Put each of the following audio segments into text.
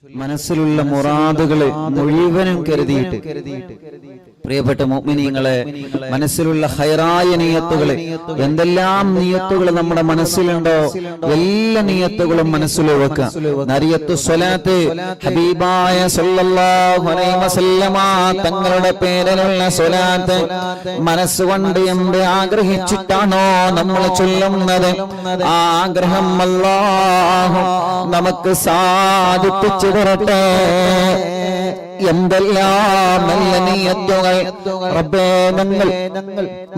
മനസ്സിലുള്ള മുറാദുകളെ മുഴുവനും കരുതിയിട്ട് പ്രിയപ്പെട്ട മുഅ്മിനീങ്ങളെ, മനസ്സിലുള്ള ഖൈറായ നിയത്തുകളെ, എന്തെല്ലാം നിയത്തുകൾ നമ്മുടെ മനസ്സിലുണ്ടോ എല്ലാ നിയത്തുകളും മനസ്സിൽ വെക്കുക. നരിയത്തു സ്വലാത്ത്, ഹബീബായ സല്ലല്ലാഹു അലൈഹി വസല്ലമ തങ്ങളുടെ പേരിലുള്ള സ്വലാത്ത് മനസ്സുകൊണ്ട് എന്ത് ആഗ്രഹിച്ചിട്ടാണോ നമ്മൾ ചൊല്ലുന്നത്, ആ ആഗ്രഹം അല്ലാഹു നമുക്ക് സാധിപ്പിച്ചു തരട്ടെ. എന്തെല്ലാം നല്ല നിയത്തുകൾ റബ്ബേ, ഞങ്ങൾ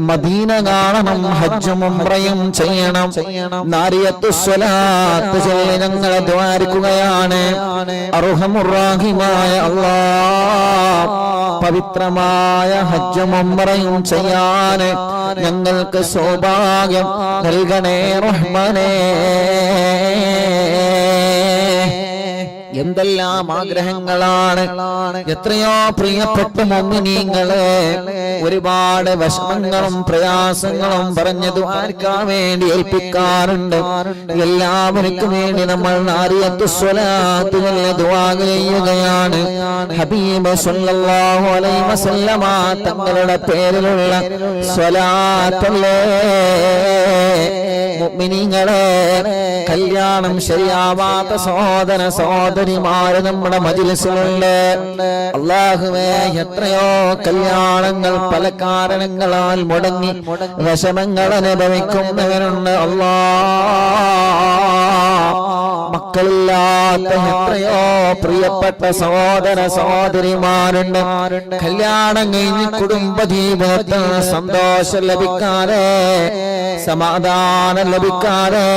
മദീന കാണണം, ഹജ്ജും ഉംറയും ചെയ്യണം, നാരിയത്തു സ്വലാത്ത് ചൊല്ലി ഞങ്ങൾ ദ്വാരിക്കുകയാണ്. അർഹമുർ റഹീമായ അല്ലാഹ്, പവിത്രമായ ഹജ്ജും ഉംറയും ചെയ്യാൻ ഞങ്ങൾക്ക് സൗഭാഗ്യം നൽകണേ റഹ്മാനേ. എന്തെല്ലാം ആഗ്രഹങ്ങളാണ്. എത്രയോ പ്രിയപ്പെട്ട മുഅ്മിനീങ്ങളെ ഒരുപാട് വിഷമങ്ങളും പ്രയാസങ്ങളും പറഞ്ഞു ദുആക്കാൻ വേണ്ടി ഏൽപ്പിക്കാറുണ്ട്. എല്ലാവർക്കും വേണ്ടി നമ്മൾ നാരിയത്തു സ്വലാത്ത് ചൊല്ലി ദുആ ചെയ്യുകയാണ്. ഹബീബ് സല്ലല്ലാഹു അലൈഹി വസല്ലമ തങ്ങളുടെ പേരിലുള്ള സ്വലാത്തല്ലേ. മുഅ്മിനീങ്ങളെ, കല്യാണം ശരിയാവാത്ത സഹോദര സഹോദരിമാര് നമ്മുടെ മജ്‌ലിസിലുണ്ട്. അല്ലാഹുവേ, എത്രയോ കല്യാണങ്ങൾ പല കാരണങ്ങളാൽ മുടങ്ങി വിഷമങ്ങൾ അനുഭവിക്കുന്നവരുണ്ട്. മക്കളില്ലാത്ത എത്രയോ പ്രിയപ്പെട്ട സഹോദര സഹോദരിമാരുണ്ട്. കല്യാണം കഴിഞ്ഞ് കുടുംബ ജീവിതത്തിൽ സന്തോഷം ലഭിക്കാതെ, സമാധാനം ലഭിക്കാതെ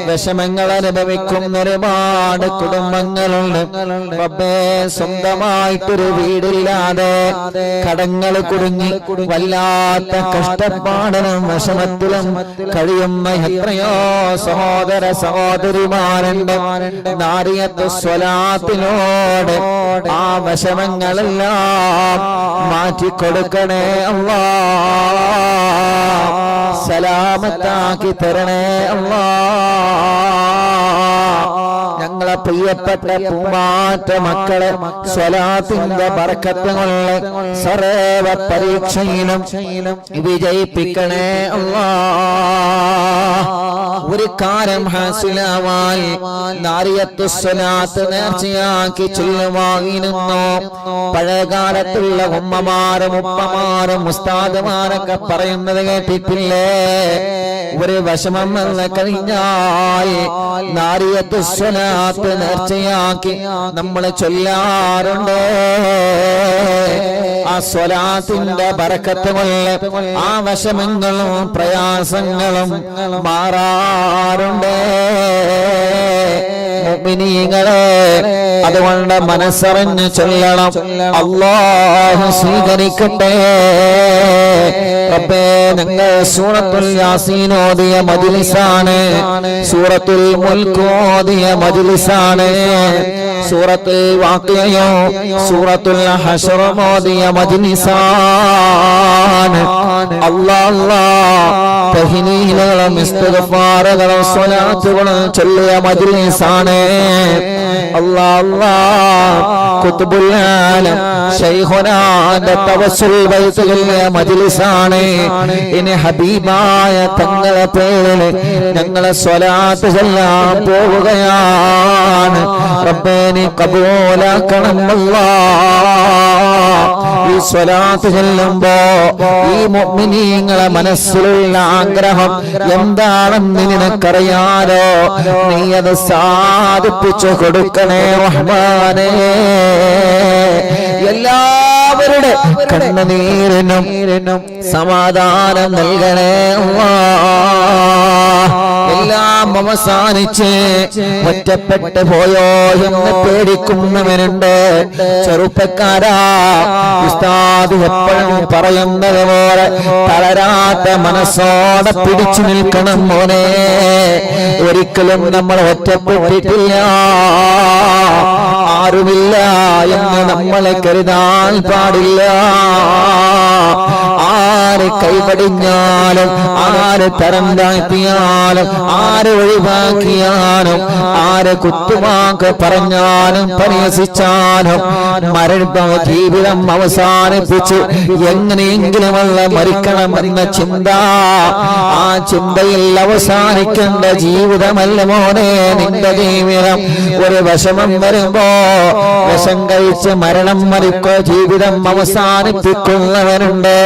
വിഷമങ്ങൾ അനുഭവിക്കുന്ന ഒരുപാട് കുടുംബങ്ങളുണ്ട്. റബ്ബേ, സ്വന്തമായിട്ടൊരു വീടില്ലാതെ കടങ്ങൾ കുടുങ്ങി വല്ലാത്ത കഷ്ടപ്പാടിലും വിഷമത്തിലും കഴിയുന്ന എത്രയോ സഹോദര സഹോദരിമാരുണ്ട്. നാരിയത്തു സ്വലാത്തിനോട് ആ വിഷമങ്ങളെല്ലാം മാറ്റിക്കൊടുക്കണേ അല്ലാഹ്, സലാമത്താക്കി തരണേ അല്ലാഹ്. ഞങ്ങളെ പ്രിയപ്പെട്ട പൂമാറ്റ മക്കളെ സ്വലാത്തിന്റെ ബർക്കത്ത് കൊണ്ട് സർവ പരീക്ഷയിലും വിജയിപ്പിക്കണേ അല്ലാഹ്. ഒരു കാര്യം ഹാസിലാവാൻ നാരിയത്തു സ്വലാത്ത് നേർച്ചയാക്കി ചൊല്ലുവായിരുന്നു. പഴയകാലത്തുള്ള ഉമ്മമാരും ഉപ്പമാരും ഉസ്താദുമാരൊക്കെ പറയുന്നത് കേട്ടിട്ടില്ലേ? ഒരു വിഷമം വന്ന് കഴിഞ്ഞാൽ നാരിയത്തു സ്വലാത്ത് നേർച്ചയാക്കി നമ്മൾ ചൊല്ലാറുണ്ട്. ആ സ്വലാത്തിന്റെ ബർക്കത്ത് കൊണ്ട് ആ വിഷമങ്ങളും പ്രയാസങ്ങളും മാറാറുണ്ട്. മുഅ്മിനീങ്ങളെ, അതുകൊണ്ട് മനസ്സറിഞ്ഞ് ചൊല്ലണം. അല്ലാഹു സ്വീകരിക്കട്ടെ. റബ്ബേ, ഞങ്ങൾ സൂറത്തുൽ യാസീൻ ഓതിയ മജ്‌ലിസാണ്, സൂറത്തുൽ മുൽക്ക് ഓതിയ മജ്‌ലിസാണ്, സൂറത്തുൽ വാഖിഅയോ സൂറത്തുൽ ഹശർ ഓതിയ മജ്‌ലിസാണ്. അല്ലാഹ്, തഹ്ലീലുകളും ഇസ്തിഗ്ഫാറുകളും സ്വലാത്തുകളും ചൊല്ലിയ മജ്‌ലിസാണ്. അല്ലാഹ്, ഖുത്ബുൽ ആലം ശൈഖുനാന്റെ തവസ്സുൽ ബൈത്തുകളിലെ മജ്‌ലിസാണ്. ഇനി ഹബീബായ തങ്ങളെ പേരിൽ ഞങ്ങളെ സ്വലാത്ത് ചൊല്ലാൻ പോവുകയാണ്. റബ്ബേ, നീ ഖബൂലാക്കണം അല്ലാഹ്. ഈ സ്വലാത്ത് ചൊല്ലുമ്പോ ഈ മുഅ്മിനീങ്ങളെ മനസ്സിലുള്ള ആഗ്രഹം എന്താണെന്ന് നിനക്കറിയാലോ. നീ അത് സാധിപ്പിച്ചു കൊടുക്കണേ റഹ്മാനേ. എല്ലാവരുടെ കണ്ണുനീരിനും സമാധാനം നൽകണേ അല്ലാഹ്. എല്ലാം അവസാനിച്ച് ഒറ്റപ്പെട്ടു പോയോ എന്ന് പേടിക്കുന്നവരുണ്ട്. ചെറുപ്പക്കാരാ, ഉസ്താദ് എപ്പോഴും പറയുന്നത് പോലെ തളരാത്ത മനസ്സോടെ പിടിച്ചു നിൽക്കണം മോനെ. ഒരിക്കലും നമ്മൾ ഒറ്റപ്പെട്ടിട്ടില്ല, ആരുമില്ല എന്ന് നമ്മളെ കരുതാൻ പാടില്ല. ആര് കൈപടിഞ്ഞാലും ആര് തരം താഴ്ത്തിയാലും ആര് ഒഴിവാക്കിയാലും ആര് കുത്തുവാക്ക് പറഞ്ഞാലും പരിഹസിച്ചാലും ജീവിതം അവസാനിപ്പിച്ച് എങ്ങനെയെങ്കിലുമുള്ള മരിക്കണമെന്ന ചിന്ത, ആ ചിന്തയിൽ അവസാനിക്കേണ്ട ജീവിതമല്ല മോനെ നിന്റെ ജീവിതം. ഒരു വിഷമം വരുമ്പോ വിഷം കഴിച്ച് മരണം മരിക്കോ ജീവിതം അവസാനിപ്പിക്കുന്നവനുണ്ട്.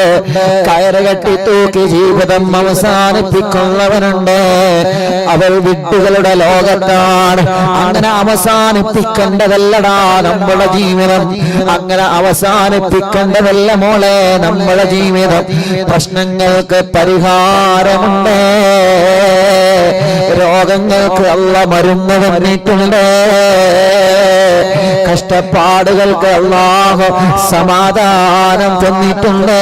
കയറ് കെട്ടി തൂക്കി ജീവിതം അവസാനിപ്പിക്കുന്നവനുണ്ട്. അവൾ വിഡ്ഢികളുടെ ലോകത്താണ്. അങ്ങനെ അവസാനിപ്പിക്കേണ്ടതല്ലടാ നമ്മുടെ ജീവിതം. അങ്ങനെ അവസാനിപ്പിക്കേണ്ടതല്ല മോളെ നമ്മുടെ ജീവിതം. പ്രശ്നങ്ങൾക്ക് പരിഹാരമുണ്ട്, രോഗങ്ങൾക്ക് അള്ള മരുന്ന് തന്നിട്ടുണ്ട്, കഷ്ടപ്പാടുകൾക്ക് അല്ലാഹു സമാധാനം തന്നിട്ടുണ്ട്.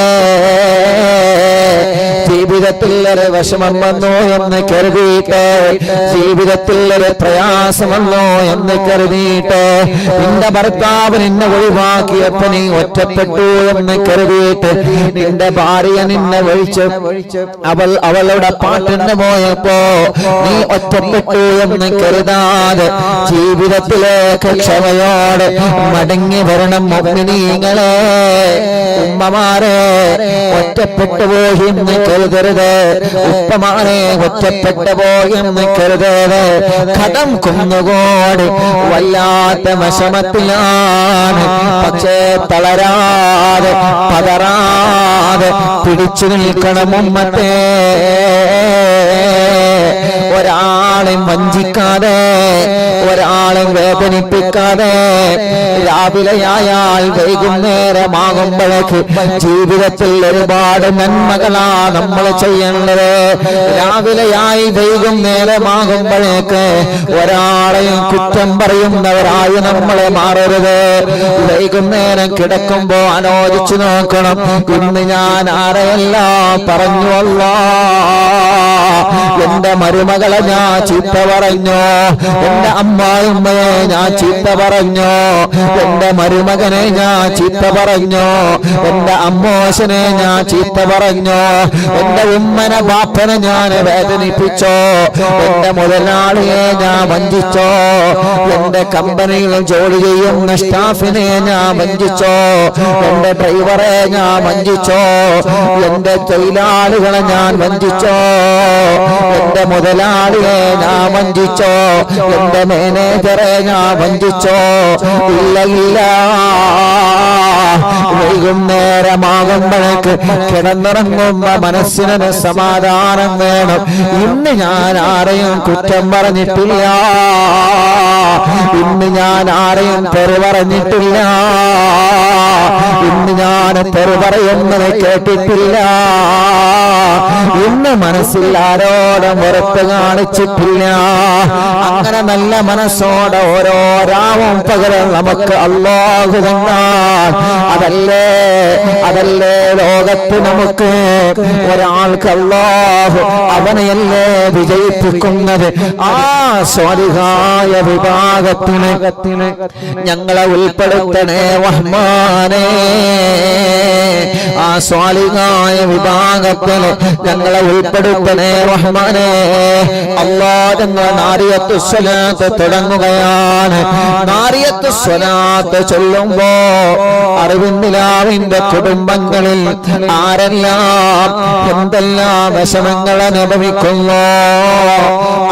ജീവിതത്തിൽ ഒരു വിഷമം വന്നോ എന്ന് കരുതിയിട്ട്, ജീവിതത്തിൽ ഒരു പ്രയാസം വന്നോ എന്ന് കരുതിയിട്ട്, നിന്റെ ഭർത്താവ് നിന്നെ ഒഴിവാക്കിയപ്പോ നീ ഒറ്റപ്പെട്ടു എന്ന് കരുതിയിട്ട്, നിന്റെ ഭാര്യ നിന്നെ ഒഴിച്ച് അവളുടെ പാട്ടിന് പോയപ്പോ നീ ഒറ്റപ്പെട്ടു എന്ന് കരുതാതെ ജീവിതത്തിലേക്ക് ക്ഷമയോടെ മടങ്ങി വരണം. മുഅ്മിനീങ്ങളെ, ഉമ്മമാരെ, ഒറ്റപ്പെട്ടു പോയി എന്ന് കരുതരുത്. ഉപ്പമാരെ, ഒറ്റപ്പെട്ടു പോയി എന്ന് കരുതരുത്. കടം കുന്നുകൂടി വല്ലാത്ത വിഷമത്തിലാണ്. പക്ഷേ തളരാതെ പതറാതെ പിടിച്ചു നിൽക്കണം ഉമ്മത്തെ. ഒരാളെയും വഞ്ചിക്കാതെ, ഒരാളെയും വേദനിപ്പിക്കാതെ, രാവിലെയായാൽ വൈകുന്നേരമാകുമ്പോഴേക്ക് ജീവിതത്തിൽ ഒരുപാട് നന്മകളാ നമ്മൾ ചെയ്യേണ്ടത്. രാവിലെയായി വൈകുന്നേരമാകുമ്പോഴേക്ക് ഒരാളെയും കുറ്റം പറയുന്നവരായി നമ്മളെ മാറരുത്. വൈകുന്നേരം കിടക്കുമ്പോ ആലോചിച്ചു നോക്കണം, ഇന്ന് ഞാൻ ആരെയെല്ലാം പറഞ്ഞു അല്ലാ. എന്റെ മരുമകളെ ഞാൻ ചീത്ത പറഞ്ഞു, എന്റെ അമ്മായിമ്മയെ ഞാൻ ചീത്ത പറഞ്ഞു, എന്റെ മരുമകനെ ഞാൻ ചീത്ത പറഞ്ഞു, എന്റെ അമ്മോശനെ ഞാൻ ചീത്ത പറഞ്ഞു, എന്റെ ഉമ്മനെ ബാപ്പനെ ഞാൻ വേദനിപ്പിച്ചോ, എന്റെ മുതലാളിയെ ഞാൻ വഞ്ചിച്ചോ, എന്റെ കമ്പനിയിൽ ജോലി ചെയ്യുന്ന സ്റ്റാഫിനെ ഞാൻ വഞ്ചിച്ചോ, എന്റെ ഡ്രൈവറെ ഞാൻ വഞ്ചിച്ചോ, എന്റെ തൊഴിലാളികളെ ഞാൻ വഞ്ചിച്ചോ, എന്റെ മുതലാളിയെ ഞാൻ വഞ്ചിച്ചോ, എന്റെ മാനേജറെ ഞാൻ വഞ്ചിച്ചോ. ഇല്ല ഇല്ല, വൈകുന്നേരമാകുമ്പോഴേക്ക് കിടന്നിറങ്ങുമ്പോ മനസ്സിന് സമാധാനം വേണം. ഇന്ന് ഞാൻ ആരെയും കുറ്റം പറഞ്ഞിട്ടില്ല, ഇന്ന് ഞാൻ ആരെയും തെറി പറഞ്ഞിട്ടില്ല, ഇന്ന് ഞാൻ തെറി പറയുന്നത് കേട്ടിട്ടില്ല, ഇന്ന് മനസ്സിൽ ആരോടും വെറുപ്പ് കാണിച്ചിട്ടില്ല. അങ്ങനെ നല്ല മനസ്സോടെ ഓരോ രാവും പകരം നമുക്ക് അല്ലാഹു തന്നാൽ അതല്ലേ ലോകത്ത് നമുക്ക് ഒരാൾക്ക് അല്ലാഹു അവനെയല്ലേ വിജയിപ്പിക്കുന്നത്. ആ സ്വാലിഹായ വിഭാഗത്തിന് ഞങ്ങളെ ഉൾപ്പെടുത്തണേ റഹ്മാനേ. ആ സ്വാലിഹായ വിഭാഗത്തിൽ ഞങ്ങളെ ഉൾപ്പെടുത്തണേ റഹ്മാനേ. അല്ലാഹ് ഞങ്ങൾ നാരിയത്തു സ്വലാത്ത് തുടങ്ങുകയാണ്. നാരിയത്തു സ്വലാത്ത് ചൊല്ലുമ്പോ അറിവിന്ദിലാവിന്റെ കുടുംബങ്ങളിൽ ആരെല്ലാം എന്തെല്ലാം വിഷമങ്ങൾ അനുഭവിക്കുന്നു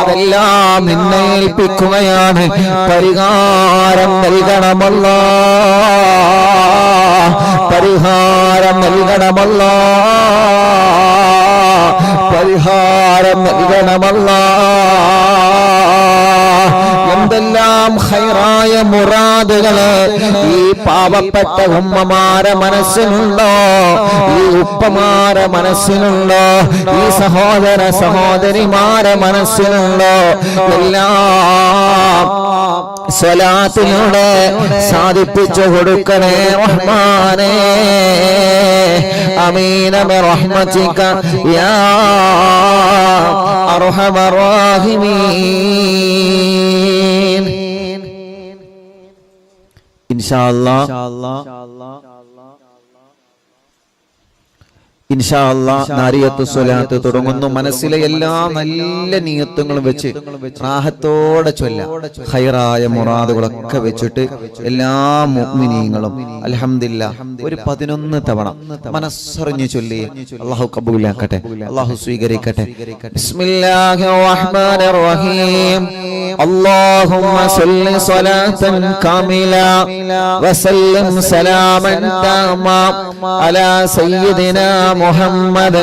അതെല്ലാം നിന്നെ ഏൽപ്പിക്കുകയാണ്. പരിഹാരം നൽകണമല്ലോ, പരിഹാരം നൽകണമല്ലോ, പരിഹാരം നൽകണമല്ലോ. എന്തെല്ലാം ഖൈറായ മുറാദുകള് ഈ പാവപ്പെട്ട ഉമ്മമാരെ മനസ്സിലുണ്ടോ, ഈ ഉപ്പമാരെ മനസ്സിലുണ്ടോ, ഈ സഹോദര സഹോദരിമാരെ മനസ്സിലുണ്ടോ, എല്ലാം സ്വലാത്തിലൂടെ സാധിപ്പിച്ചു കൊടുക്കണേ റഹ്മാനേ. ആമീന ബിറഹ്മതിക യാ അർഹമർ റഹീമീൻ. ഇൻഷാ അല്ലാഹ് ഇൻഷാ അല്ലാഹ് നാരിയത്തു സ്വലാത്ത് തുടങ്ങുന്നു. മനസ്സിലെ എല്ലാ നല്ല നിയത്തുകളും വെച്ച് റാഹത്തോടെ ചൊല്ലാം. ഖൈറായ മുറാദുകളൊക്കെ വെച്ചിട്ട് എല്ലാ മുഅ്മിനീങ്ങളും അൽഹംദുലില്ലാഹ് ഒരു 11 തവണ മനസ്സറിഞ്ഞു ചൊല്ലി. അല്ലാഹു ഖബൂലാക്കട്ടെ, അല്ലാഹു സ്വീകരിക്കട്ടെ. ബിസ്മില്ലാഹിർ റഹ്മാനിർ റഹീം. اللهم صل صلاة كاملة وسلم سلاما تاما على سيدنا محمد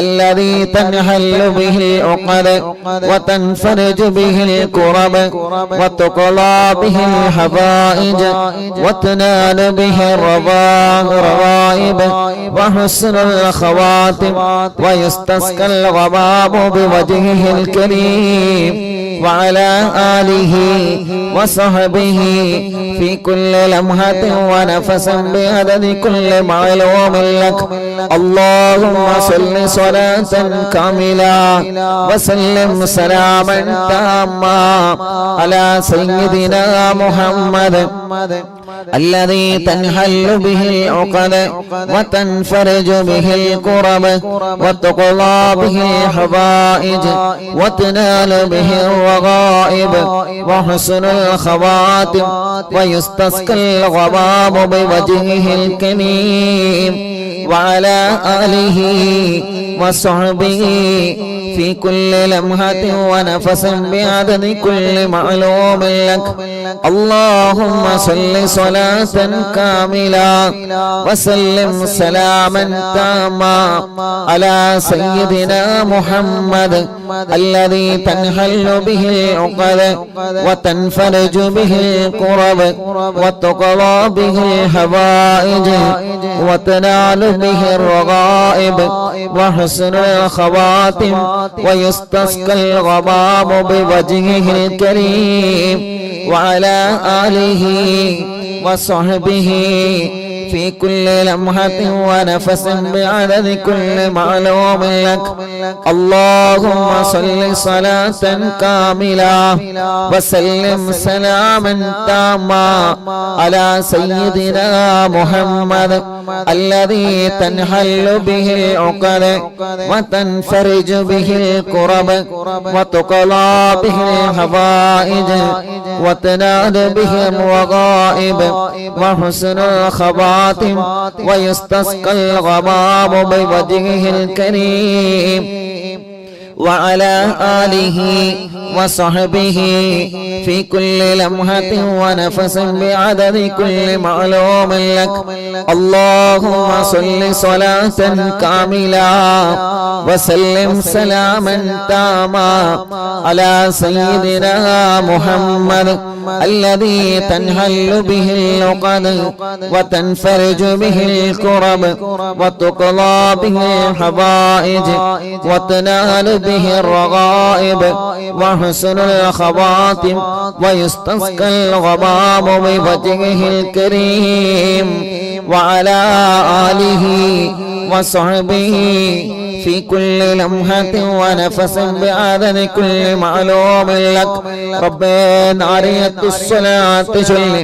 الذي تنحل به العقد وتنفرج به الكرب وتقضى به الحوائج وتنال به الرغائب وحسن الخواتم ويستسقى الغمام بوجهه الكريم وعلى آله وصحبه في كل لمحة ونفس بعدد كل معلوم لك. اللهم صل صلاة كاملة وسلم سلاما تاما على سيدنا محمد الذي تنحل به العقد وتنفرج به الكرب وتقضى به الحوائج وتنال به الرغائب وحسن الخواتم ويستسقى الغمام بوجهه الكريم وعلى آله وصحبه في كل لمحة ونفس بعدد كل معلوم لك. اللهم صل صلاة كاملة وسلم سلاما تاما على سيدنا محمد الذي تنحل به العقد وتنفرج به الكرب وتقضى به الحوائج وتنال به الرغائب وحسن الخواتم ويستسقى الغمام بوجهه الكريم وعلى آله وصحبه في كل لمحة ونفس بعدد كل معلوم لك. اللهم صل صلاة كاملة وسلم سلاما تاما على سيدنا محمد الذي تنحل به العقد وتنفرج به الكرب وتقضى به الحوائج وتنال به الرغائب وحسن الخواتم ويستسقى الغمام بوجهه الكريم وعلى آله وصحبه في كل لمحة ونفس بعدد كل معلوم لك. اللهم صل صلاة كاملة وسلم سلاما تاما على سيدنا محمد الذي تنحل به العقد وتنفرج به الكرب وتقضى به الحوائج وتنال به الرغائب وحسن الخواتم ويستسقى الغمام بوجهه الكريم وعلى آله وصحبه في كل لمحة ونفس بعدد كل معلوم لك. ربنا عريت الصلاة ചൊല്ലി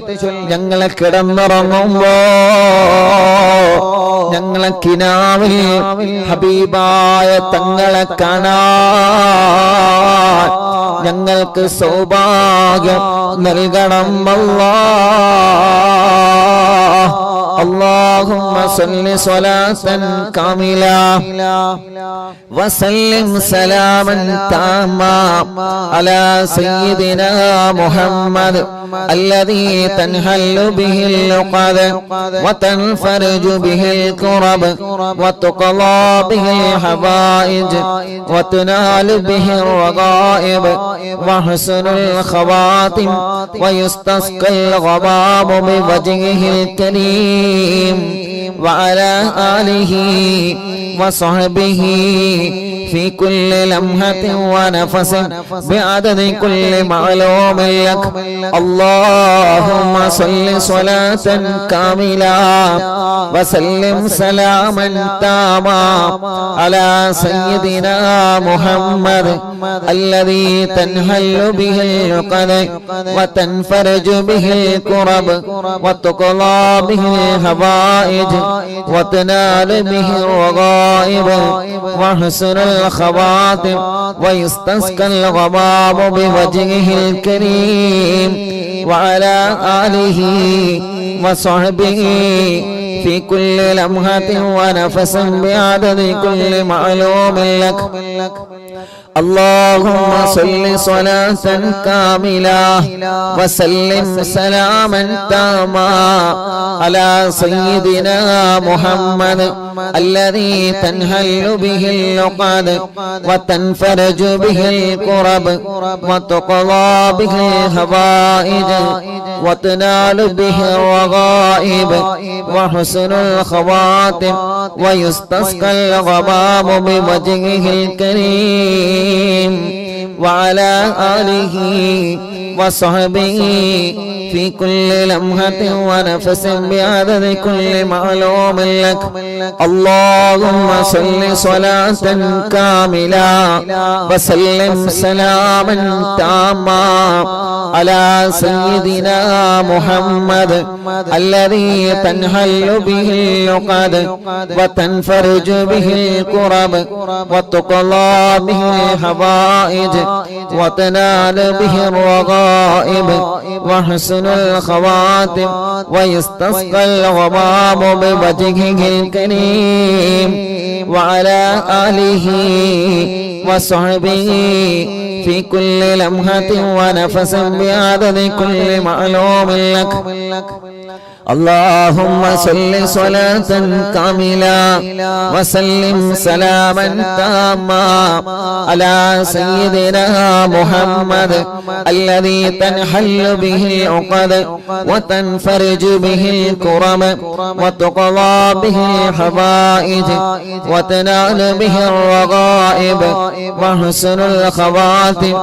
ഞങ്ങളെ കിടന്നുറങ്ങുമ്പോ ഞങ്ങളെ കിനാവിൽ ഹബീബായ തങ്ങളെ കാണാൻ ഞങ്ങൾക്ക് സൗഭാഗ്യം നൽകണം അല്ലാഹ്. اللهم صل صلاة كاملة وسلم سلاما تاما على سيدنا محمد الذي تنحل به العقد وتنفرج به الكرب وتقضى به الحوائج وتنال به الرغائب وحسن الخواتم ويستسقى الغمام بوجهه الكريم وعلى آله وصحبه في كل لمحة ونفس بعدد كل معلوم لك. اللهم صل صلاة كاملة وسلم سلاما تاما على سيدنا محمد الذي تنحل به العقد وتنفرج به الكرب وتقضى به الحوائج وتنال به الرغائب وحسن الخواتم ويستسقى الغمام بوجهه الكريم وعلى آله وصحبه في كل لمحة ونفس بعدد كل معلوم لك. اللهم صل صلاة كاملة وسلم سلاما تاما على سيدنا محمد الذي تنحل به العقد وتنفرج به الكرب وتقضى به الحوائج وتنال به الرغائب وحسن الخواتم ويستسقى الغمام بوجهه الكريم وعلى آله وصحبه في كل لمحة ونفس بعدد كل معلوم لك. اللهم صل صلاة كاملة وسلم سلاما تاما على سيدنا محمد الذي تنحل به العقد وتنفرج به الكرب وتقضى به الحوائج وتنال به الرغائب وحسن الخواتم ويستسقى الغمام بوجهه الكريم وعلى آله وصحبه في كل لمحة ونفس بعدد كل معلوم لك. اللهم صل صلاة كاملة وسلم سلاما تاما على سيدنا محمد الذي تنحل به العقد وتنفرج به الكرم وتقضى به الحوائج وتنال به الرغائب وحسن الخواتم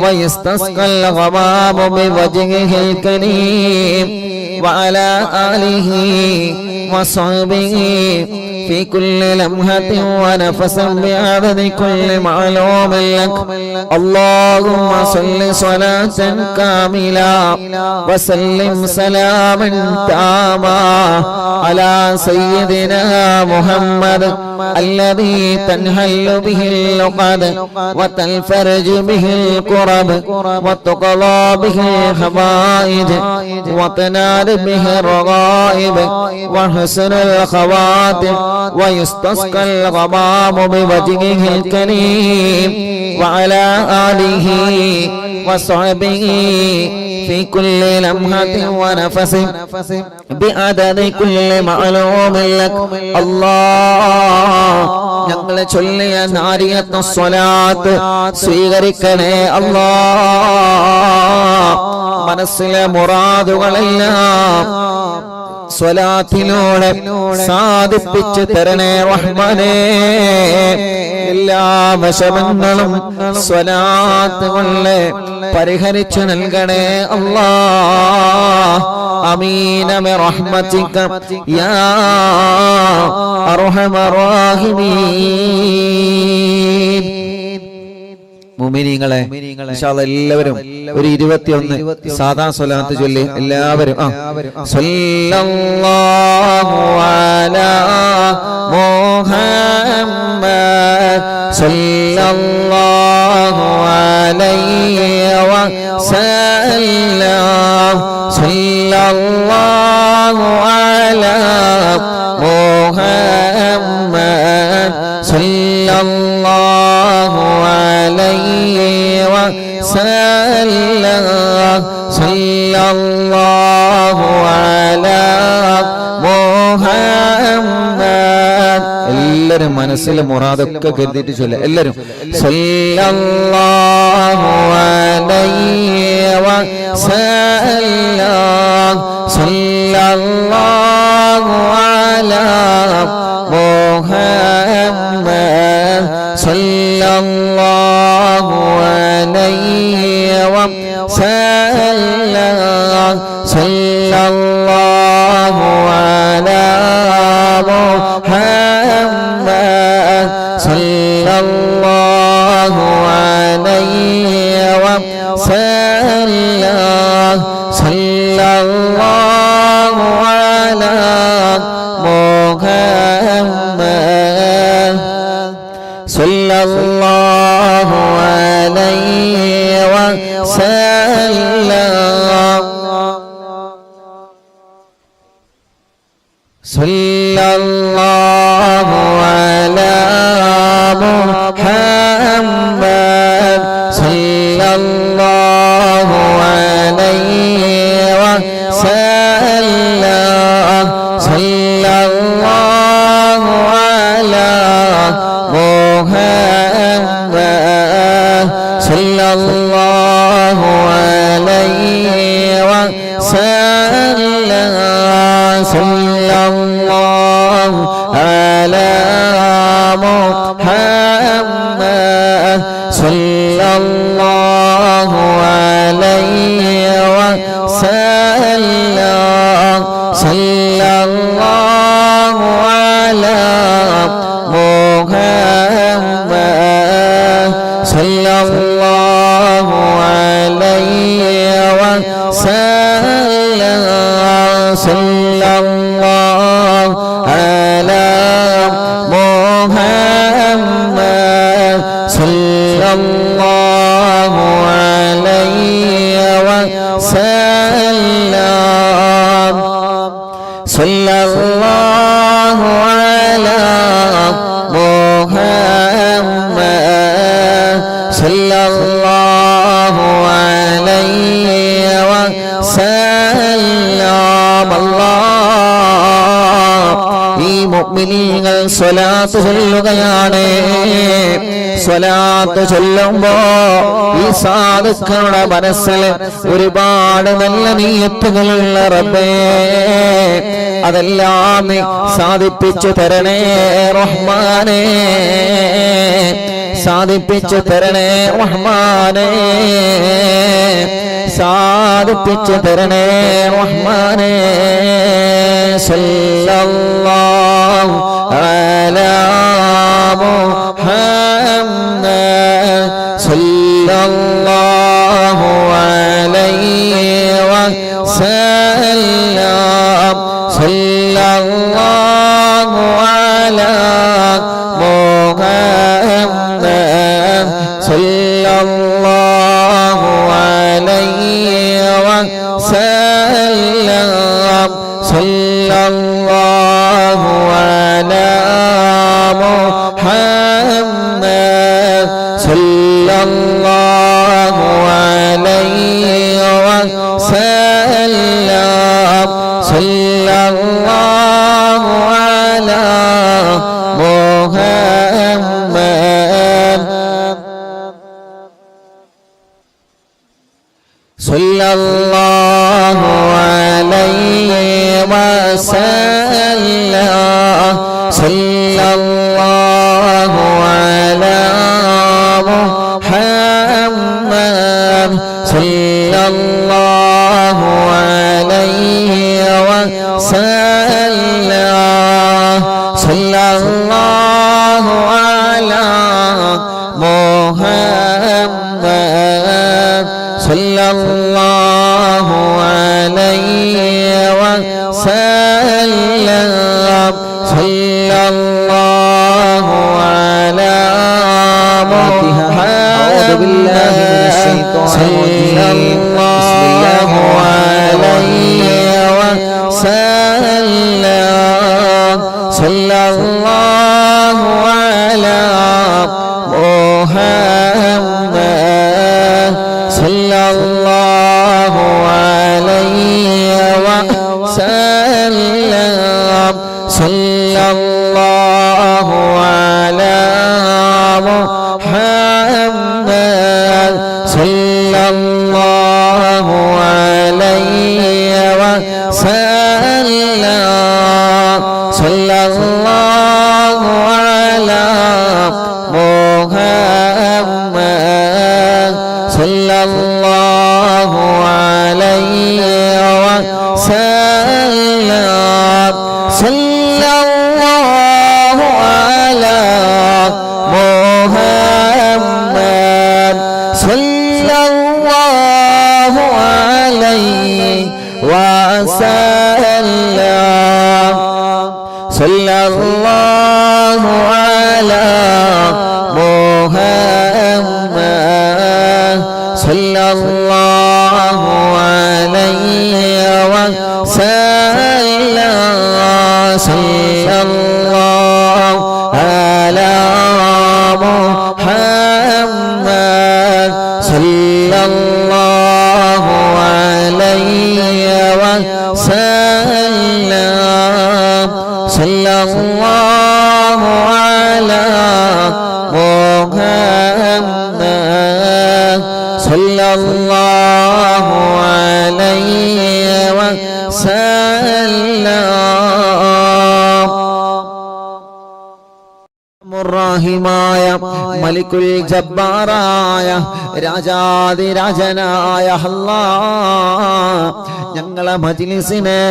ويستسقى الغمام بوجهه الكريم وعلى آله وصحبه في كل لمحة ونفس بعدد كل معلوم لك. اللهم صل صلاة كاملة وسلم سلاما تاما على سيدنا محمد الذي تنحل به العقد وتنفرج به الكرب وتقضى به الحوائج وتنال به الرغائب وحسن الخواتم ويستسقى الغمام بوجهه الكريم وعلى آله وصحبه في كل لمحة ونفس بعدد كل معلوم لك. الله ഞങ്ങളെ ചൊല്ലിയ നാരിയത്ത് സ്വലാത്ത് സ്വീകരിക്കണേ അല്ലാഹ്. മനസ്സിലെ മുറാദുകളെല്ലാം സ്വലാത്തിലൂടെ സാധിപ്പിച്ചു തരണേ റഹ്മാനേ. എല്ലാ വിഷമങ്ങളും സ്വലാത്ത് കൊണ്ട് പരിഹരിച്ചു നൽകണേ അല്ലാഹ്. ആമീന ബിറഹ്മതിക യാ അർഹമർ റഹീമീൻ. മുഅ്മിനീങ്ങളെ ഇൻഷാ അല്ലാഹ് എല്ലാവരും ഒരു 21 സാദാ സ്വലാത്ത് ചൊല്ലി എല്ലാവരും സല്ലല്ലാഹു അലാ മുഹമ്മദ് സല്ലല്ലാഹു അലൈഹി വസല്ലം സല്ലല്ലാഹു അലാ മുഹമ്മദ് സല്ലല്ലാഹു അലൈഹി വസല്ലം സല്ലല്ലാഹു അലാ മുഹമ്മദ്. എല്ലാവരും മനസ്സിലെ മുറാദൊക്കെ കരുതിയിട്ട് ചൊല്ലുക. എല്ലാവരും സല്ലല്ലാഹു അലൈഹി വസല്ലം സല്ലല്ലാഹു അലാ മുഹമ്മദ് സല്ലല്ലാഹു അലൈഹി വസല്ലം സല്ലല്ലാഹു അലാ മുഹമ്മദ് സല്ലല്ലാഹു അലൈഹി വസല്ലം സല്ലല്ലാഹു അലാ മുഹമ്മദ് സല്ലല്ലാഹു അലൈഹി വസല്ലം സല്ലല്ലാഹു അലാ മുഹമ്മദ് സല്ലല്ലാഹു അലൈഹി വസല്ലം സല്ലല്ലാഹു അലാ മുഹമ്മദ് സല്ലല്ലാഹു അലൈഹി വസല്ലം സല്ലല്ലാഹു അലാ മുഹമ്മദ് സല്ലല്ലാഹു അലൈഹി വസല്ലം സല്ലല്ലാഹു അലാ മുഹമ്മദ് സല്ലല്ലാഹു അലൈഹി വസല്ലം സല്ലല്ലാഹു അലാ മുഹമ്മദ് സല്ലല്ലാഹു അലൈഹി വസല്ലം സല്ലല്ലാഹു അലാ മുഹമ്മദ് സല്ലല്ലാഹു അലൈഹി വസല്ലം അല്ലാഹ് ഈ മുഅ്മിനീങ്ങൾ സ്വലാത്ത് ചൊല്ലുകയാണ്. സ്വലാത്ത് ചൊല്ലുമ്പോ ഈ സാധുക്കളുടെ മനസ്സിൽ ഒരുപാട് നല്ല നീയത്തുകളുള്ള റബ്ബേ അതെല്ലാം നീ സാധിപ്പിച്ചു തരണേ റഹ്മാനേ, സാധിപ്പിച്ചു തരണേ റഹ്മാനേ, സാധിപ്പിച്ചു തരണേ റഹ്മാനേ. സല്ലല്ലാഹു അലാ മുഹമ്മദ് സല്ലല്ലാഹു അലൈഹി വസല്ലം സല്ലല്ലാഹു അലാ മുഹമ്മദ് സല്ലല്ലാഹു അലൈഹി വസല്ലം സല്ലല്ലാഹു അലാ മുഹമ്മദ് സല്ലല്ലാഹു അലൈഹി വസല്ലം സല്ലല്ലാഹു അലാ മുഹമ്മദ് സല്ലല്ലാഹു അലൈഹി വസല്ലം സല്ലല്ലാഹു അലാ മുഹമ്മദ് സല്ലല്ലാഹു അലൈഹി വസല്ലം സല്ലല്ലാഹു അലാ മുഹമ്മദ് സല്ലല്ലാഹു അലൈഹി വസല്ലം സല്ലല്ലാഹു അലാ മുഹമ്മദ് സല്ലല്ലാഹു അലൈഹി വസല്ലം സല്ലല്ലാഹു അലാ മുഹമ്മദ് സല്ലല്ലാഹു അലൈഹി വസല്ലം സല്ലല്ലാഹു അലാ മുഹമ്മദ് സല്ലല്ലാഹു അലൈഹി വസല്ലം സല്ലല്ലാഹു അലാ മുഹമ്മദ് സല്ലല്ലാഹു അലൈഹി വസല്ലം وسلم صلى الله على محمد صلى الله عليه وسلم صلى الله على محمد صلى الله عليه وسلم صلى الله على محمد صلى الله عليه وسلم صلى الله على محمد صلى الله عليه وسلم റഹീമായ മലിക്കുൽ ജബ്ബാറായ രാജാതിരാജനായ അല്ലാഹ് ഞങ്ങളെ മജ്ലിസിനെ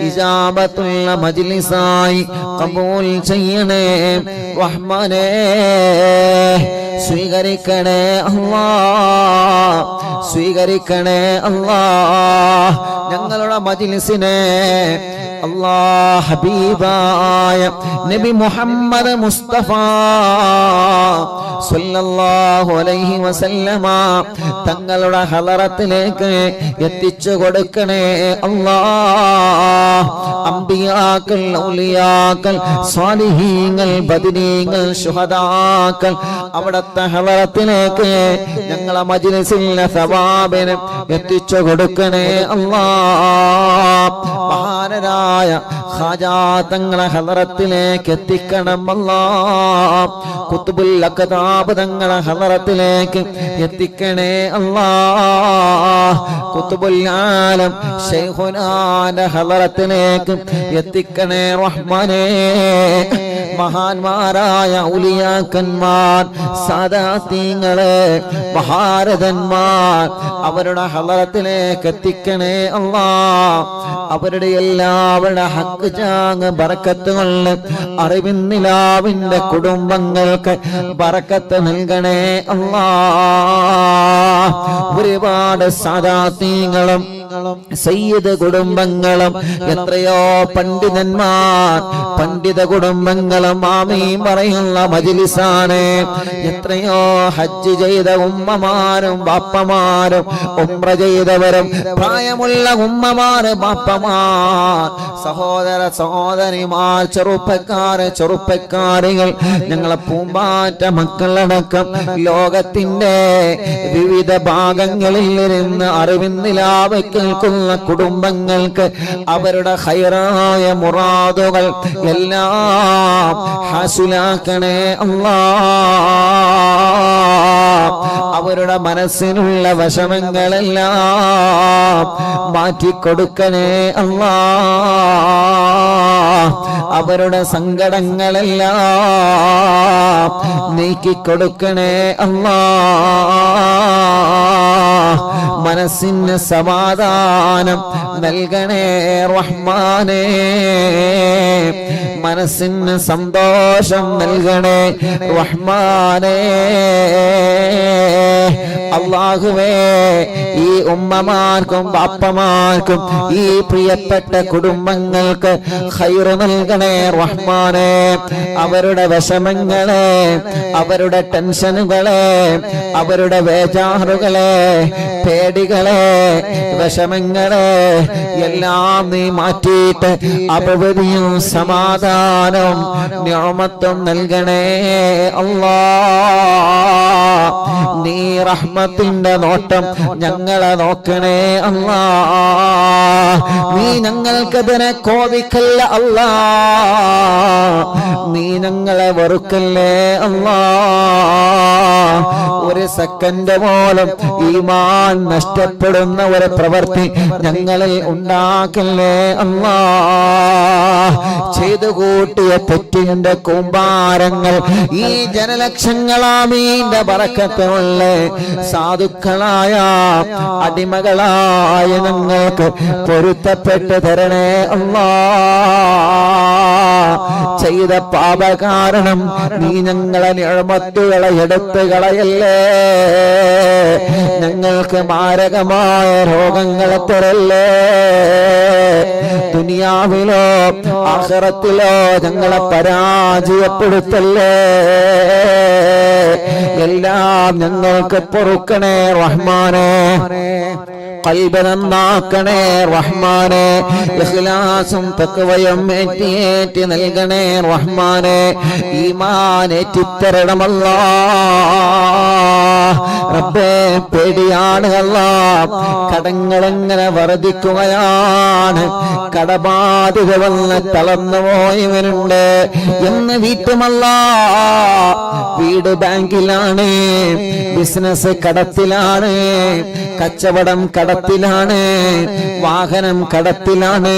ഇജാബത്തുള്ള മജ്ലിസായി ഖബൂൽ ചെയ്യണേ റഹ്മാനേ സ്വീകരിക്കണേ അല്ലാഹ് സ്വീകരിക്കണേ അല്ലാഹ് ഞങ്ങളുടെ മജ്ലിസിനെ അല്ലാഹ് ഹബീബായ നബി മുഹമ്മദ് മുസ്തഫ സല്ലല്ലാഹു അലൈഹി വസല്ലമ തങ്ങളുടെ ഹളറത്തിലേക്ക് എത്തിച്ചു കൊടുക്കണേ അല്ലാഹ് അംബിയാക്കൾ ഔലിയാക്കൾ സ്വാലിഹീങ്ങൾ ബദരീങ്ങൾ ശുഹദാക്കൾ അവിടുത്തെ ഹളറത്തിലേക്ക് ഞങ്ങളെ മജ്ലിസിലെ സവാബിനെ എത്തിച്ചു കൊടുക്കണേ അല്ലാഹ് മഹാനരായ ഖാജാ തങ്ങളെ ഹളറത്തിലേക്ക് എത്തിക്കണം അല്ലാഹ് ഖുത്ബുൽ അഖ്താബ് തങ്ങളെ ഹളറത്തിലേക്ക് എത്തിക്കണേ അല്ലാഹ് ഖുത്ബുൽ ആലം ശൈഖുനാന്റെ ഹളറത്തിലേക്ക് എത്തിക്കണേ റഹ്മാനേ മഹാന്മാരായ ഔലിയാക്കന്മാർ സാദാത്യങ്ങളെ മഹാരഥന്മാർ അവരുടെ ഹളറത്തിലേക്ക് എത്തിക്കണേ അല്ലാഹ് അവരുടെ എല്ലാവരുടെ ഹക്ക് ചാങ് ബറക്കത്ത് കൊണ്ട് അറിവിന്നിലാവിന്റെ കുടുംബങ്ങൾക്ക് ബറക്കത്ത് നൽകണേ അല്ലാഹ് ഒരുപാട് സാദാത്യങ്ങളും സയ്യിദ് കുടുംബങ്ങളും എത്രയോ പണ്ഡിതന്മാർ പണ്ഡിത കുടുംബങ്ങളും ആമീൻ പറയുന്ന മജ്ലിസാണ് എത്രയോ ഹജ്ജ് ചെയ്ത ഉമ്മമാരും ബാപ്പമാരും ഉംറ ചെയ്തവരും പ്രായമുള്ള ഉമ്മമാർ ബാപ്പമാർ സഹോദര സഹോദരിമാർ ചെറുപ്പക്കാരികൾ ഞങ്ങളെ പൂമ്പാറ്റ മക്കളടക്കം ലോകത്തിന്റെ വിവിധ ഭാഗങ്ങളിൽ ഇരുന്ന് അറിവിന്നിലാവ് കേൾക്കുന്ന കുടുംബങ്ങൾക്ക് അവരുടെ ഖൈറായ മുറാദുകൾ എല്ലാം ഹാസിലാക്കണേ അല്ലാഹ് അവരുടെ മനസ്സിനുള്ള വിഷമങ്ങളെല്ലാം മാറ്റിക്കൊടുക്കണേ അല്ലാഹ് അവരുടെ സങ്കടങ്ങളെല്ലാം നീക്കിക്കൊടുക്കണേ അല്ലാഹ് മനസ്സിന് സമാധാനം നൽകണേ റഹ്മാനേ മനസ്സിന് സന്തോഷം നൽകണേ റഹ്മാനേ അല്ലാഹുവേ ഈ ഉമ്മമാർക്കും ബാപ്പമാർക്കും ഈ പ്രിയപ്പെട്ട കുടുംബങ്ങൾക്ക് ഖൈറ് നൽകണേ റഹ്മാനേ അവരുടെ വിഷമങ്ങളെ അവരുടെ ടെൻഷനുകളെ അവരുടെ വേജാറുകളെ പേടികളെ വിഷമങ്ങളെ എല്ലാം നീ മാറ്റിയിട്ട് അഭിവൃദ്ധിയും സമാധാനവും നിഅമത്തും നൽകണേ അല്ലാഹ് നീ റഹ്മത്തിന്റെ നോട്ടം ഞങ്ങളെ നോക്കണേ അല്ലാഹ് നീ ഞങ്ങൾക്കതിനെ കോപിക്കല്ല അല്ലാഹ് നീ ഞങ്ങളെ വെറുക്കല്ലേ അല്ലാഹ് ഒരു സെക്കൻഡ് പോലും ഈമാൻ ഈമാൻ നഷ്ടപ്പെടുന്ന ഒരു പ്രവൃത്തി ഞങ്ങളിൽ ഉണ്ടാക്കല്ലേ അല്ലാഹ്. ചെയ്തു കൂട്ടിയ തെറ്റിന്റെ കൂമ്പാരങ്ങൾ ഈ ജനലക്ഷങ്ങളാമീന്റെ ബറക്കത്തുള്ള സാധുക്കളായ അടിമകളായ ഞങ്ങൾക്ക് പൊരുത്തപ്പെട്ട് തരണേ അല്ലാഹ്. ചെയ്ത പാപ കാരണം നീ ഞങ്ങളെ നിഅമത്തുകളെ എടുത്തു കളയല്ലേ. ഞങ്ങൾക്ക് മാരകമായ രോഗങ്ങളെ തരല്ലേ. ദുനിയാവിലോ ആഖിറത്തിലോ ഞങ്ങളെ പരാജയപ്പെടുത്തല്ലേ. എല്ലാം ഞങ്ങൾക്ക് പൊറുക്കണേ റഹ്മാനേ. ഖൽബ് നന്നാക്കണേ റഹ്മാനേ. ഇഖ്ലാസും തഖ്വയും ഏറ്റി നൽകണേ റഹ്മാനേ. ഈമാൻ ഏറ്റിത്തരണം അല്ലാഹ്. റബ്ബേ പേടിയാണ് അല്ലാഹ്. കടങ്ങളെങ്ങനെ വർദ്ധിക്കുകയാണ്. കടബാധ്യത വന്ന് തളർന്നു പോയവനുണ്ട് എന്ന് വീട്ടുമല്ലാഹ്. വീട് ബാങ്കിലാണ്, ബിസിനസ് കടത്തിലാണ്, കച്ചവടം കടത്തിലാണ്, വാഹനം കടത്തിലാണ്.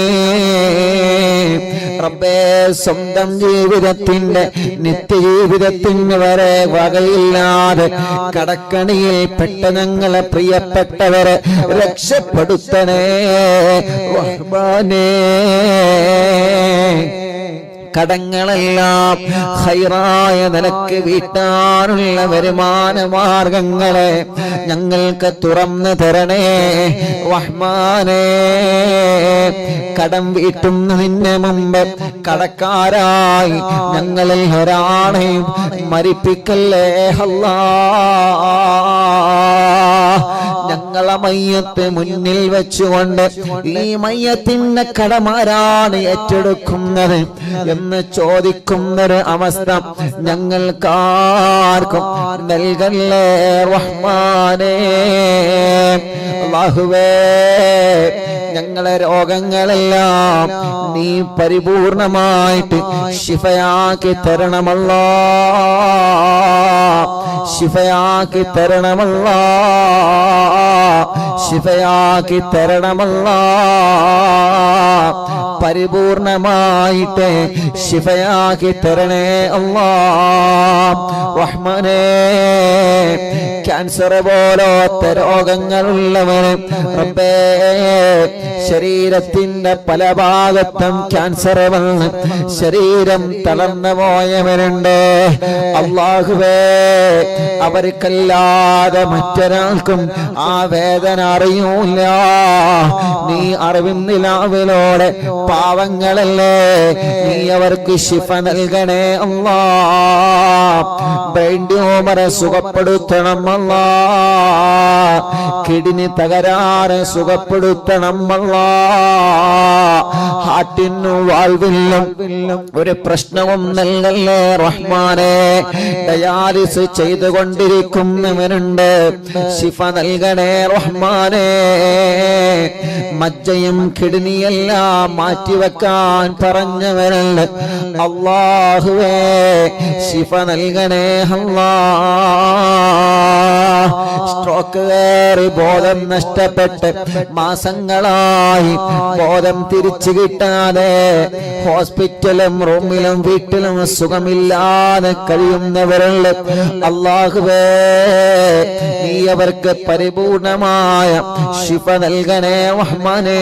റബ്ബേ സ്വന്തം ജീവിതത്തിന്റെ നിത്യജീവിതത്തിന് വരെ വകയില്ലാതെ കടക്കണിയിൽ പെട്ട ഞങ്ങളെ പ്രിയപ്പെട്ടവരെ രക്ഷപ്പെടുത്തണേ റഹ്മാനേ. കടങ്ങളെല്ലാം ഖൈറായ നിലക്ക് വീട്ടാനുള്ള വരുമാന മാർഗങ്ങളെ ഞങ്ങൾക്ക് തുറന്നു തരണേ റഹ്മാനേ. കടം വീട്ടുന്നതിന് മുമ്പ് കടക്കാരായി ഞങ്ങളിൽ ഒരാളെയും മരിപ്പിക്കല്ലേ അല്ലാഹ്. ഞങ്ങളെ മയ്യത്ത് മുന്നിൽ വെച്ചുകൊണ്ട് ഈ മയ്യത്തിന്റെ കടമാരാണ് ഏറ്റെടുക്കുന്നത് എന്ന് ചോദിക്കുന്നൊരു അവസ്ഥ ഞങ്ങൾക്കാർക്കും നൽകല്ലേ റഹ്മാനേ. അല്ലാഹുവേ ഞങ്ങളെ രോഗങ്ങളെല്ലാം നീ പരിപൂർണമായിട്ട് ശിഫയാക്കി തരണമല്ലാഹ്. ശിഫയാക്കി തരണമല്ലാഹ്. ശിഫയാക്കി തരണമല്ലാഹ്. പരിപൂർണമായിട്ട് ശിഫയാക്കി തരണേ അല്ലാഹ് റഹ്മാനേ. ക്യാൻസർ പോലത്തെ രോഗങ്ങളുള്ളവന് റബ്ബേ ശരീരത്തിന്റെ പല ഭാഗത്തും ക്യാൻസർ വന്ന് ശരീരം തളർന്നു പോയവരുണ്ട്. അല്ലാഹുവേ അവർക്കല്ലാതെ മറ്റൊരാൾക്കും ആ വേദന അറിയൂല. നീ അറിവിന്നിലാവിലോടെ പാവങ്ങളല്ലേ നീ അവർക്ക് ശിഫ നൽകണേ അല്ലാഹ്. ബ്രെയിൻ ട്യൂമറെ സുഖപ്പെടുത്തണം അല്ലാഹ്. കിഡ്നി തകരാറ് സുഖപ്പെടുത്തണം അല്ലാഹ്. ഹാർട്ടിനും വാൽവിനും ഒരു പ്രശ്നവും നൽകല്ലേ റഹ്മാനേ. ഡയാലിസ് ചെയ്തുകൊണ്ടിരിക്കുന്നവരുണ്ട്, ശിഫ നൽകണേ റഹ്മാനേ. മജ്ജയും കിഡ്നിയെല്ലാം മാറ്റിവെക്കാൻ പറഞ്ഞവരുണ്ട്, അല്ലാഹുവേ ശിഫ നൽകണേ അല്ലാഹ്. സ്ട്രോക്ക് കയറി ബോധം നഷ്ടപ്പെട്ട് മാസങ്ങളായി ബോധം തിരിച്ചു കിട്ടാതെ ഹോസ്പിറ്റലും റൂമിലും വീട്ടിലും സുഖമില്ലാതെ കഴിയുന്നവരുണ്ട്, അല്ലാഹുവേ നീ അവർക്ക് പരിപൂർണമായ ശിഫ നൽകണേ റഹ്മാനേ.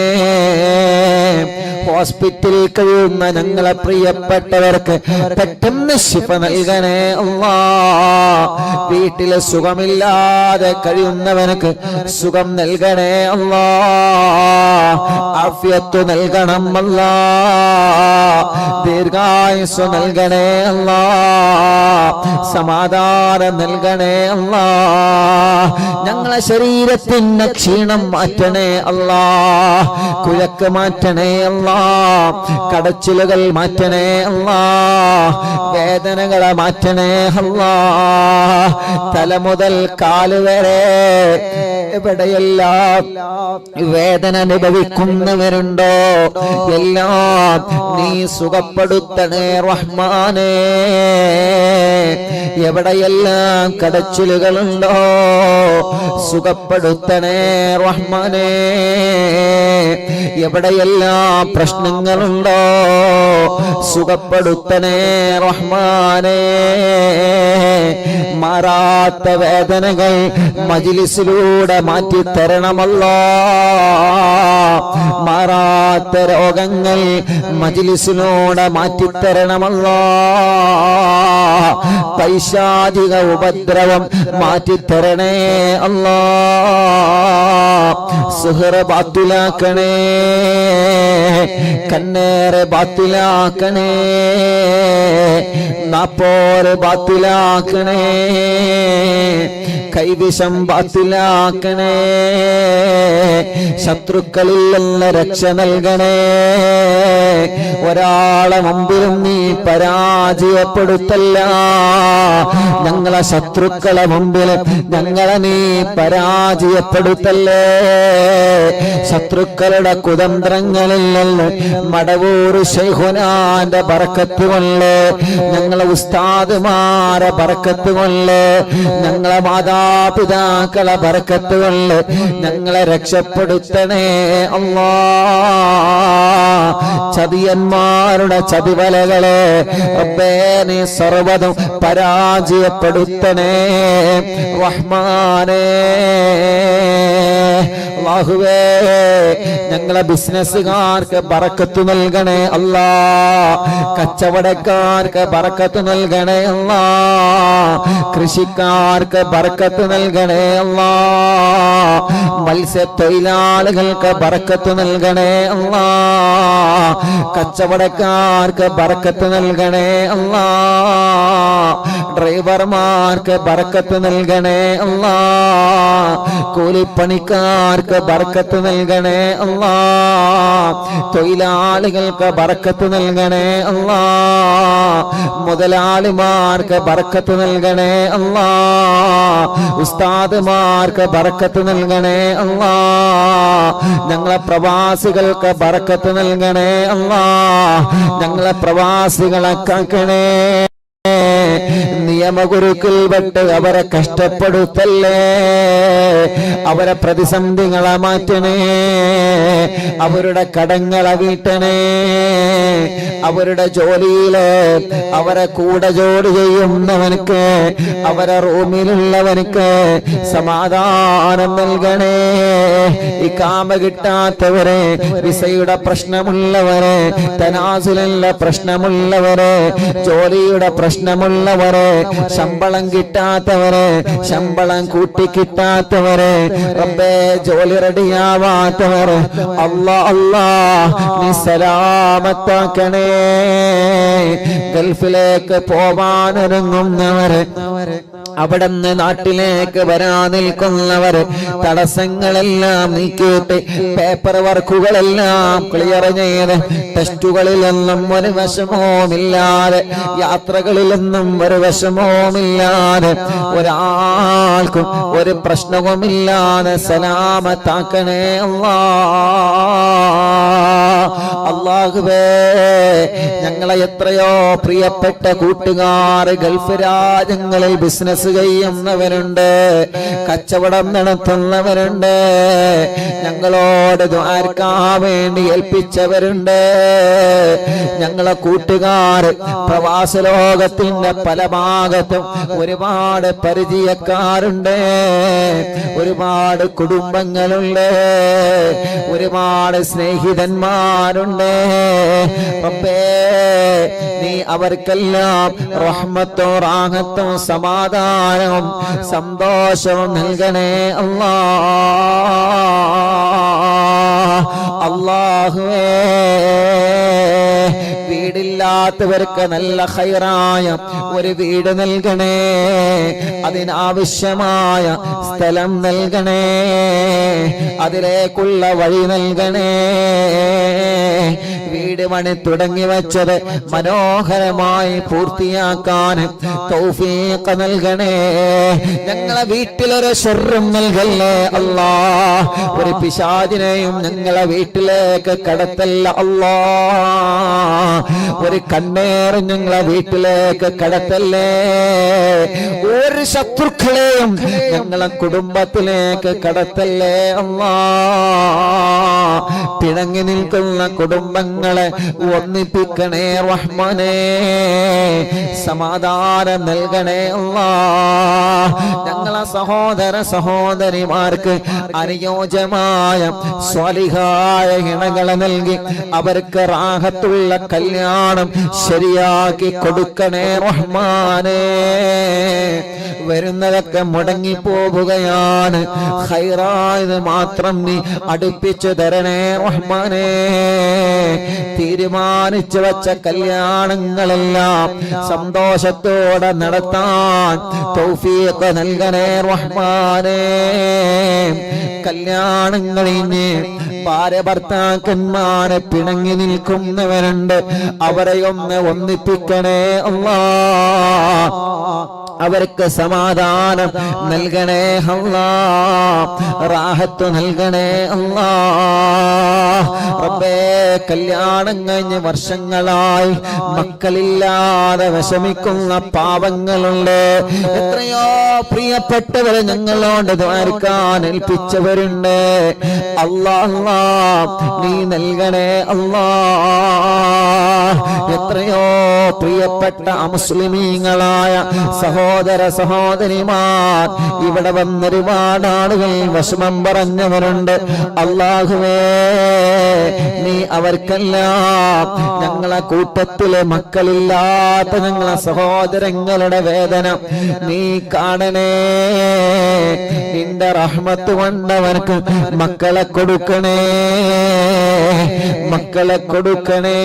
ഹോസ്പിറ്റലിൽ കഴിയുന്ന ഞങ്ങളെ പ്രിയപ്പെട്ടവർക്ക് പെട്ടെന്ന് ശിഫ നൽകണേ അല്ലാഹ്. വീട്ടിലെ സുഖമില്ലാതെ കഴിയുന്നവർക്ക് സുഖം നൽകണേ അല്ലാഹ്. ആഫിയത്ത് നൽകണം അല്ലാഹ്. ദീർഘായുസ്സ് നൽകണേ അല്ലാഹ്. സമാധാനം നൽകണേ അല്ലാഹ്. ഞങ്ങളെ ശരീരത്തിന്റെ ക്ഷീണം മാറ്റണേ അല്ലാഹ്. കുഴക്ക് മാറ്റണേ അല്ലാഹ്. കടച്ചിലുകൾ മാറ്റണേ അല്ലാ, വേദനകളെ മാറ്റണേ അല്ലാ. തല മുതൽ കാല് വരെ എവിടെയെല്ലാം വേദന അനുഭവിക്കുന്നവരുണ്ടോ എല്ലാം നീ സുഖപ്പെടുത്തണേ റഹ്മാനേ. എവിടെയെല്ലാം കടച്ചിലുകളുണ്ടോ സുഖപ്പെടുത്തണേ റഹ്മാനേ. എവിടെയെല്ലാം പ്രശ്നങ്ങളുണ്ടോ സുഖപ്പെടുത്തണേ റഹ്മാനേ. മാറാത്ത വേദനകൾ മജ്‌ലിസിലൂടെ മാറ്റിത്തരണമല്ലോ. മാറാത്ത രോഗങ്ങൾ മജ്‌ലിസിലൂടെ മാറ്റിത്തരണമല്ലോ. പൈശാചിക ഉപദ്രവം മാറ്റിത്തരണേ അല്ലാ. സുഹറ ബാത്തിലാക്കണേ, കണ്ണേറെ ബാത്തിലാക്കണേ, നാപ്പോരെ ബാത്തിലാക്കണേ, കൈവിഷം ബാത്തിലാക്കണേ. ശത്രുക്കളിൽ നിന്ന് രക്ഷ നൽകണേ. ഒരാളെ മുമ്പിലും നീ പരാജയപ്പെടുത്തല്ല. ഞങ്ങളെ ശത്രുക്കളെ മുമ്പിൽ ഞങ്ങളെ നീ പരാജയപ്പെടുത്തല്ലേ. ശത്രുക്കളുടെ കുതന്ത്രങ്ങളിൽ നിന്ന് മടവൂർ ശൈഖുനാന്റെ ബറക്കത്ത് കൊണ്ട്, ഞങ്ങളെ ഉസ്താദുമാരെ ബറക്കത്ത് കൊണ്ട്, ഞങ്ങളെ മാതാപിതാക്കളെ ബറക്കത്ത് കൊണ്ട് ഞങ്ങളെ രക്ഷപ്പെടുത്തണേ അല്ലാ. ചതിയന്മാരുടെ ചതിവലകളെ റബ്ബേ നീ സർവ്വതും പരാജയപ്പെടുത്തണേ റഹ്മാനേ. അല്ലാഹുവേ ഞങ്ങളെ ബിസിനസ്സുകാർക്ക് ബറക്കത്ത് നൽകണേ അല്ലാ. കച്ചവടക്കാർക്ക് ബറക്കത്ത് നൽകണേ അല്ലാ. കൃഷിക്കാർക്ക് ബറക്കത്ത് നൽകണേ അല്ലാ. മത്സ്യത്തൊഴിലാളികൾക്ക് ബറക്കത്ത് നൽകണേ അല്ലാ. കച്ചവടക്കാർക്ക് ബറക്കത്ത് നൽകണേ അല്ലാ. ഡ്രൈവർമാർക്ക് ബറക്കത്ത് നൽകണേ അല്ലാ. കൂലിപ്പണിക്കാർക്ക് ബറക്കത്ത് നൽകണേ അല്ലാ. തൊഴിലാളികൾക്ക് ബറക്കത്ത് നൽകണേ അല്ലാ. മുതലാളിമാർക്ക് ബറക്കത്ത് നൽകണേ അല്ലാ. ഉസ്താദുമാർക്ക് ബറക്കത്ത് നൽകണേ അല്ലാ. ഞങ്ങളെ പ്രവാസികൾക്ക് ബറക്കത്ത് നൽകണേ അല്ലാ. ഞങ്ങളെ പ്രവാസികളെ കാക്കണേ. നിയമഗുരുക്കൾ വിട്ട് അവരെ കഷ്ടപ്പെടുത്തല്ലേ. അവരെ പ്രതിസന്ധികളെ മാറ്റണേ. അവരുടെ കടങ്ങളെ വീട്ടണേ. അവരുടെ ജോലിയില് അവരെ കൂടെ ജോലി ചെയ്യുന്നവനക്ക്, അവരെ റൂമിലുള്ളവനക്ക് സമാധാനം നൽകണേ. ഇഖാമ കിട്ടാത്തവരെ, വിസയുടെ പ്രശ്നമുള്ളവരെ, തനാസുലുള്ള പ്രശ്നമുള്ളവരെ, ജോലിയുടെ പ്രശ്നമുള്ളവരെ, ശമ്പളം കിട്ടാത്തവരെ, ശമ്പളം കൂട്ടി കിട്ടാത്തവരെ, റബ്ബേ ജോലി റെഡിയാവാത്തവരെ അല്ലാ അല്ലാ നീ സലാമത്താക്കണേ. ഗൾഫിലേക്ക് പോവാനൊരുങ്ങുന്നവരെ, അവിടുന്ന് നാട്ടിലേക്ക് വരാൻ നിൽക്കുന്നവര് തടസ്സങ്ങളെല്ലാം നീക്കിയിട്ട് പേപ്പർ വർക്കുകളെല്ലാം ക്ലിയർ ചെയ്ത് ടെസ്റ്റുകളിലൊന്നും ഒരു വിഷമവുമില്ലാതെ, യാത്രകളിലൊന്നും ഒരു വിഷമവുമില്ലാതെ, ഒരാൾക്കും ഒരു പ്രശ്നവുമില്ലാതെ സലാമത്താക്കണേ അല്ലാ. അല്ലാഹുവേ ഞങ്ങളെ എത്രയോ പ്രിയപ്പെട്ട കൂട്ടുകാർ ഗൾഫ് രാജ്യങ്ങളിൽ ബിസിനസ് ചെയ്യുന്നവരുണ്ട്, കച്ചവടം നടത്തുന്നവരുണ്ട്, ഞങ്ങളോട് ദുആർക്കാൻ വേണ്ടി ഏൽപ്പിച്ചവരുണ്ട്. ഞങ്ങളെ കൂട്ടുകാർ പ്രവാസ ലോകത്തിന്റെ പല ഭാഗത്തും ഒരുപാട് പരിചയക്കാരുണ്ട്, ഒരുപാട് കുടുംബങ്ങളുണ്ട്, ഒരുപാട് സ്നേഹിതന്മാരുണ്ട്. റബ്ബേ നീ അവർക്കെല്ലാം റഹ്മത്തും റാഹത്തും സമാധാനവും സന്തോഷവും നൽകണേ അല്ലാ. അല്ലാഹുവേ വീടില്ല വീടില്ലാത്തവർക്ക് നല്ല ഖൈറായ ഒരു വീട് നൽകണേ, അതിനാവശ്യമായ സ്ഥലം നൽകണേ, അതിലേക്കുള്ള വഴി നൽകണേ. വീട് പണി തുടങ്ങി വെച്ചത് മനോഹരമായി പൂർത്തിയാക്കാൻ തൗഫീഖ് നൽകണേ. ഞങ്ങളെ വീട്ടിലൊരു ശർറും നൽകല്ലേ അല്ലാ, ഒരു പിശാചിനെയും ഞങ്ങളെ വീട്ടിലേക്ക് കടത്തല്ല അല്ലാ, ഒരു കണ്ണേറും ഞങ്ങളെ വീട്ടിലേക്ക് കടത്തല്ലേ, ഒരു ശത്രുക്കളെയും ഞങ്ങളെ കുടുംബത്തിലേക്ക് കടത്തല്ലേ അല്ലാ. പിണങ്ങി നിൽക്കുന്ന കുടുംബങ്ങളെ ഒന്നിപ്പിക്കണേ റഹ്മാനേ, സമാധാനം നൽകണേ അല്ലാ. ഞങ്ങളെ സഹോദര സഹോദരിമാർക്ക് അനുയോജ്യമായ സ്വാലിഹായ ഇണകളെ നൽകി അവർക്ക് റാഹത്തുള്ള കല്യാണം ശരിയാക്കി കൊടുക്കണേ റഹ്മാനേ. വരുന്നതൊക്കെ മുടങ്ങിപ്പോവുകയാണ്, ഖൈറായത് മാത്രം നീ അടുപ്പിച്ചു തരണേ റഹ്മാനേ. തീരുമാനിച്ചു വച്ച കല്യാണങ്ങളെല്ലാം സന്തോഷത്തോടെ നടത്താൻ തൗഫീഖ് നൽകണേ റഹ്മാനേ. കല്യാണങ്ങളിന് ഭാര്യ ഭർത്താക്കന്മാരെ പിണങ്ങി നിൽക്കുന്നവരുണ്ട്, അവരെ ഒന്നിപ്പിക്കണേ അല്ലാ, അവർക്ക് സമാധാനം നൽകണേ അല്ലാ, റാഹത്ത് നൽകണേ അല്ലാ. റബ്ബേ, കല്യാണം കഴിഞ്ഞ് വർഷങ്ങളായി മക്കളില്ലാതെ വിഷമിക്കുന്ന പാവങ്ങളുണ്ട്, എത്രയോ പ്രിയപ്പെട്ടവരെ ഞങ്ങളോട് ദ്വാരക്കാൻ ഏൽപ്പിച്ചവരുണ്ട്. അല്ലാ അല്ലാ, നീ നൽകണേ അല്ലാ. എത്രയോ പ്രിയപ്പെട്ട അമുസ്ലിമീങ്ങളായ സഹോദര സഹോദരിമാർ ഇവിടെ വന്നൊരുപാട് ആളുകൾ വിഷമം പറഞ്ഞവരുണ്ട്. അല്ലാഹുവേ, നീ അവർക്കെല്ലാം ഞങ്ങളെ കൂട്ടത്തിലെ മക്കളില്ലാത്ത ഞങ്ങളെ സഹോദരങ്ങളുടെ വേദന നീ കാണണേ. നിന്റെ റഹ്മത്ത് കൊണ്ടവർക്ക് മക്കളെ കൊടുക്കണേ, മക്കളെ കൊടുക്കണേ.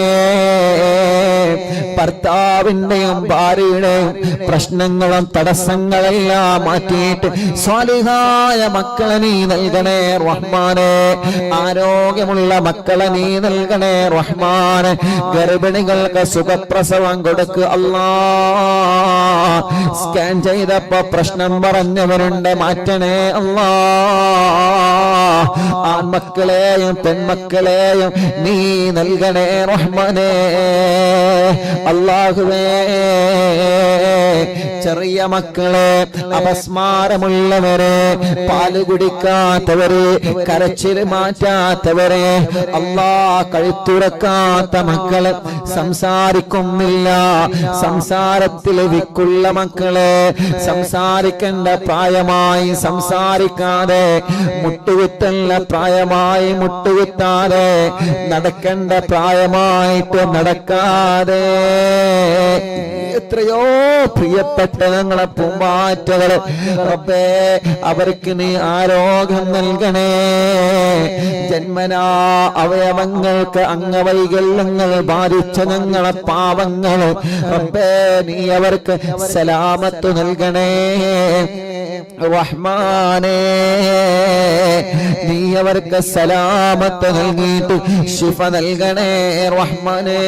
ഭർത്താവിന്റെയും ഭാര്യയുടെയും പ്രശ്നങ്ങളും തടസ്സങ്ങളെല്ലാം മാറ്റിയിട്ട് സ്വാലിഹായ മക്കളെ നീ നൽകണേ റഹ്മാനെ. ആരോഗ്യമുള്ള മക്കളെ നീ നൽകണേ റഹ്മാനെ. ഗർഭിണികൾക്ക് സുഖപ്രസവം കൊടുക്ക് അല്ലാ. സ്കാൻ ചെയ്തപ്പോ പ്രശ്നം പറഞ്ഞവരുണ്ട്, മാറ്റണേ അല്ലാ. ആൺമക്കളെയും പെൺമക്കളെയും നീ നൽകണേ റഹ്മാനെ. അല്ലാഹുവേ, ചെറിയ മക്കളെ, അപസ്മാരമുള്ളവരെ, പാല് കുടിക്കാത്തവരെ, കരച്ചിൽ മാറ്റാത്തവരെ, അല്ലാ, കഴുത്തുറക്കാത്ത മക്കളെ, സംസാരിക്കുന്നില്ല, സംസാരത്തിൽ വിക്കുള്ള മക്കളെ, സംസാരിക്കേണ്ട പ്രായമായി സംസാരിക്കാതെ, മുട്ടുകുത്തല്ല പ്രായമായി മുട്ടുകുത്താതെ, നടക്കേണ്ട പ്രായമായിട്ട് നടക്കാതെ, എത്രയോ പ്രിയപ്പെട്ട ഞങ്ങളെ പൂമ്പാറ്റകള് റബ്ബേ, അവർക്ക് നീ ആരോഗ്യം നൽകണേ. ജന്മനാ അവയവങ്ങൾക്ക് അംഗവൈകല്യങ്ങൾ ബാധിച്ച ഞങ്ങളെ പാവങ്ങൾ റബ്ബേ, നീ അവർക്ക് സലാമത്ത് നൽകണേ റഹ്മാനേ. നീ അവർക്ക് സലാമത്ത് നൽകിയിട്ട് ശിഫ നൽകണേ റഹ്മാനേ.